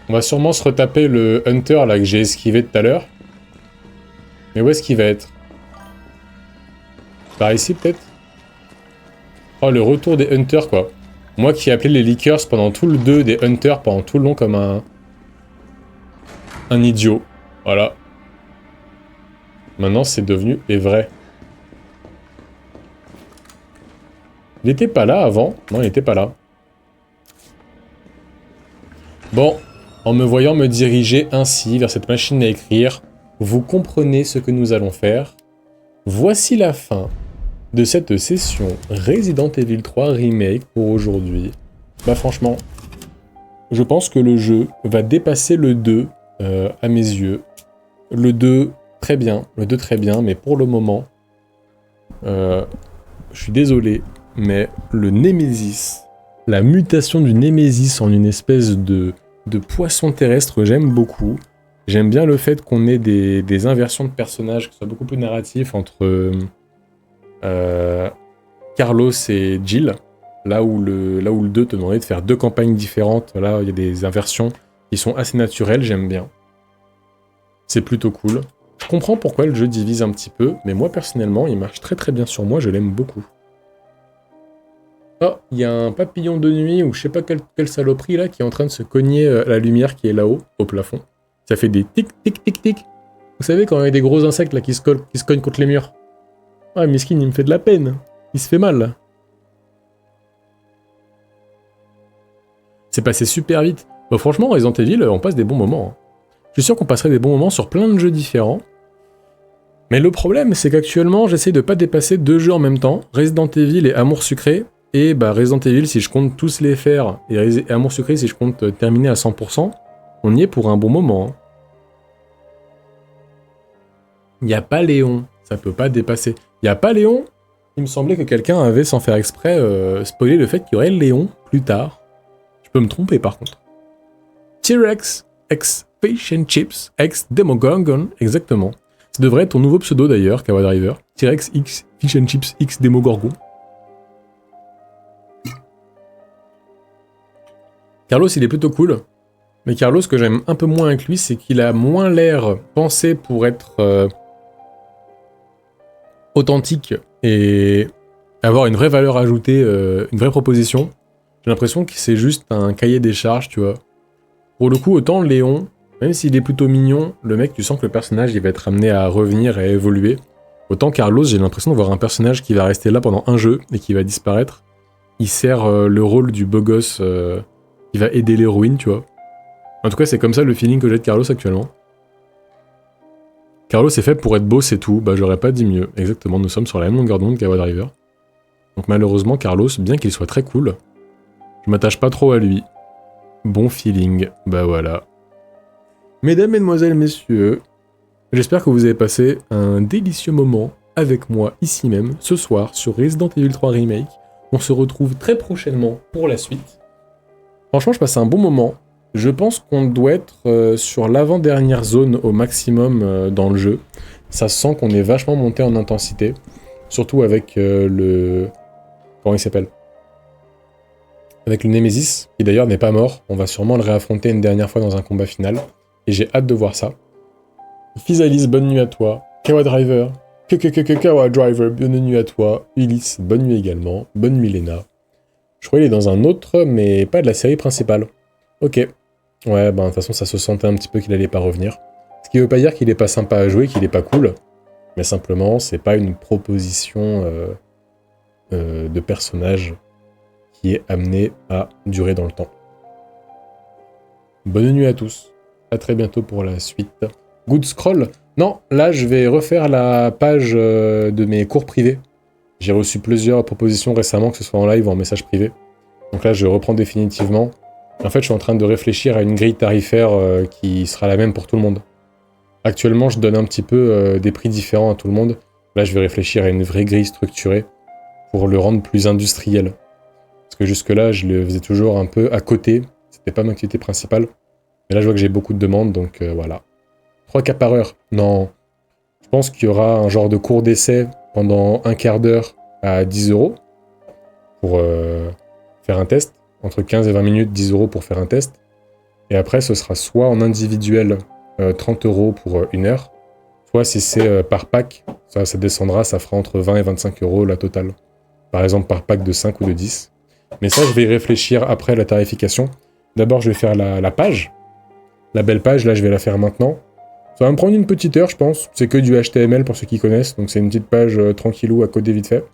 On va sûrement se retaper le Hunter là que j'ai esquivé tout à l'heure. Mais où est-ce qu'il va être? Par ici peut-être? Oh, le retour des Hunters quoi. Moi qui ai appelé les Leakers pendant tout le 2 des Hunters pendant tout le long comme un idiot. Voilà. Maintenant c'est devenu les vrais. Il était pas là avant? Non, il était pas là. Bon, en me voyant me diriger ainsi vers cette machine à écrire, vous comprenez ce que nous allons faire. Voici la fin de cette session Resident Evil 3 Remake pour aujourd'hui. Bah franchement, je pense que le jeu va dépasser le 2 à mes yeux. Le 2 très bien, mais pour le moment, je suis désolé, mais le Némésis, la mutation du Némésis en une espèce de poisson terrestre, j'aime beaucoup. J'aime bien le fait qu'on ait des inversions de personnages qui soient beaucoup plus narratifs entre Carlos et Jill. Là où le 2 te demandait de faire 2 campagnes différentes, là il y a des inversions qui sont assez naturelles, j'aime bien. C'est plutôt cool. Je comprends pourquoi le jeu divise un petit peu, mais moi personnellement, il marche très très bien sur moi, je l'aime beaucoup. Oh, il y a un papillon de nuit ou je sais pas quelle saloperie là qui est en train de se cogner à la lumière qui est là-haut, au plafond. Ça fait des tic tic tic tic. Vous savez quand il y a des gros insectes là qui se cognent contre les murs. Ah, Miskin, il me fait de la peine. Il se fait mal là. C'est passé super vite. Bon, franchement, Resident Evil, on passe des bons moments. Hein. Je suis sûr qu'on passerait des bons moments sur plein de jeux différents. Mais le problème, c'est qu'actuellement, j'essaie de pas dépasser 2 jeux en même temps. Resident Evil et Amour Sucré. Et bah Resident Evil, si je compte tous les faire, et Amour Sucré, si je compte terminer à 100%, on y est pour un bon moment. Hein. Y a pas Léon, ça peut pas dépasser. Y a pas Léon? Il me semblait que quelqu'un avait, sans faire exprès, spoilé le fait qu'il y aurait Léon plus tard. Je peux me tromper par contre. T-Rex X Fish and Chips X Demogorgon, exactement. Ça devrait être ton nouveau pseudo d'ailleurs, Kawa Driver. T-Rex X Fish and Chips X Demogorgon. Carlos, il est plutôt cool. Mais Carlos, ce que j'aime un peu moins avec lui, c'est qu'il a moins l'air pensé pour être authentique et avoir une vraie valeur ajoutée, une vraie proposition. J'ai l'impression que c'est juste un cahier des charges, tu vois. Pour le coup, autant Léon, même s'il est plutôt mignon, le mec, tu sens que le personnage, il va être amené à revenir et à évoluer. Autant Carlos, j'ai l'impression de voir un personnage qui va rester là pendant un jeu et qui va disparaître. Il sert le rôle du beau gosse qui va aider l'héroïne, tu vois. En tout cas, c'est comme ça le feeling que j'ai de Carlos actuellement. Carlos est fait pour être beau, c'est tout. Bah, j'aurais pas dit mieux. Exactement, nous sommes sur la même longueur d'onde qu'Awa Driver. Donc malheureusement, Carlos, bien qu'il soit très cool, je m'attache pas trop à lui. Bon feeling, bah voilà. Mesdames, mesdemoiselles, messieurs, j'espère que vous avez passé un délicieux moment avec moi ici même, ce soir, sur Resident Evil 3 Remake. On se retrouve très prochainement pour la suite. Franchement, je passe un bon moment. Je pense qu'on doit être sur l'avant-dernière zone au maximum dans le jeu. Ça se sent qu'on est vachement monté en intensité. Surtout avec le... Comment il s'appelle? Avec le Némésis, qui d'ailleurs n'est pas mort. On va sûrement le réaffronter une dernière fois dans un combat final. Et j'ai hâte de voir ça. Physalis, bonne nuit à toi. Kawa Driver. Kawa Driver, bonne nuit à toi. Ulysse, bonne nuit également. Bonne nuit Léna. Je crois qu'il est dans un autre, mais pas de la série principale. Ok. Ouais, ben de toute façon, ça se sentait un petit peu qu'il allait pas revenir. Ce qui veut pas dire qu'il est pas sympa à jouer, qu'il est pas cool, mais simplement, c'est pas une proposition de personnage qui est amené à durer dans le temps. Bonne nuit à tous. À très bientôt pour la suite. Good scroll. Non, là, je vais refaire la page de mes cours privés. J'ai reçu plusieurs propositions récemment, que ce soit en live ou en message privé. Donc là, je reprends définitivement. En fait, je suis en train de réfléchir à une grille tarifaire qui sera la même pour tout le monde. Actuellement, je donne un petit peu des prix différents à tout le monde. Là, je vais réfléchir à une vraie grille structurée pour le rendre plus industriel. Parce que jusque-là, je le faisais toujours un peu à côté. C'était pas mon activité principale. Mais là, je vois que j'ai beaucoup de demandes, donc voilà. 3 cas par heure. Non. Je pense qu'il y aura un genre de cours d'essai pendant un quart d'heure à 10 € pour faire un test. Entre 15 et 20 minutes, 10 € pour faire un test. Et après, ce sera soit en individuel, 30 € pour une heure, soit si c'est par pack, ça descendra, ça fera entre 20 et 25 € la totale. Par exemple, par pack de 5 ou de 10. Mais ça, je vais y réfléchir après la tarification. D'abord, je vais faire la page. La belle page, là, je vais la faire maintenant. Ça va me prendre une petite heure, je pense. C'est que du HTML pour ceux qui connaissent. Donc, c'est une petite page tranquillou à coder vite fait.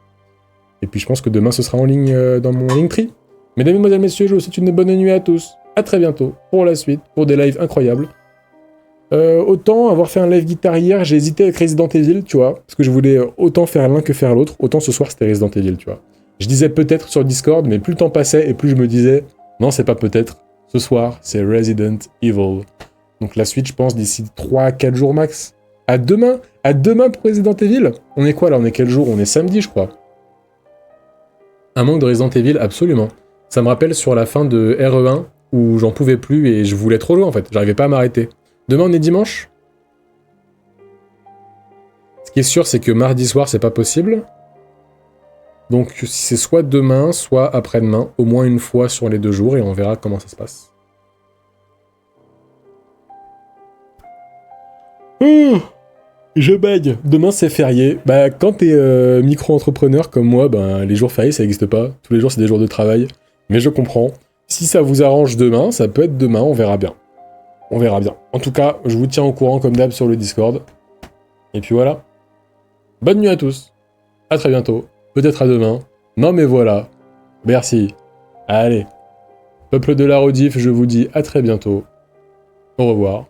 Et puis, je pense que demain, ce sera en ligne dans mon Linktree. Mesdames, Mesdemoiselles, Messieurs, je vous souhaite une bonne nuit à tous. À très bientôt pour la suite, pour des lives incroyables. Autant avoir fait un live guitare hier, j'ai hésité avec Resident Evil, tu vois. Parce que je voulais autant faire l'un que faire l'autre. Autant ce soir, c'était Resident Evil, tu vois. Je disais peut-être sur Discord, mais plus le temps passait et plus je me disais, non, c'est pas peut-être. Ce soir, c'est Resident Evil. Donc la suite, je pense, d'ici 3-4 jours max. À demain pour Resident Evil. On est quoi là? On est quel jour? On est samedi, je crois. Un manque de Resident Evil, absolument. Ça me rappelle sur la fin de RE1, où j'en pouvais plus et je voulais trop jouer en fait. J'arrivais pas à m'arrêter. Demain, on est dimanche. Ce qui est sûr, c'est que mardi soir, c'est pas possible. Donc c'est soit demain, soit après-demain, au moins une fois sur les 2 jours, et on verra comment ça se passe. Je bègue. Demain, c'est férié. Bah, quand t'es micro-entrepreneur comme moi, bah, les jours fériés, ça n'existe pas. Tous les jours, c'est des jours de travail. Mais je comprends. Si ça vous arrange demain, ça peut être demain, on verra bien. On verra bien. En tout cas, je vous tiens au courant comme d'hab sur le Discord. Et puis voilà. Bonne nuit à tous. À très bientôt. Peut-être à demain. Non mais voilà. Merci. Allez. Peuple de la rediff, je vous dis à très bientôt. Au revoir.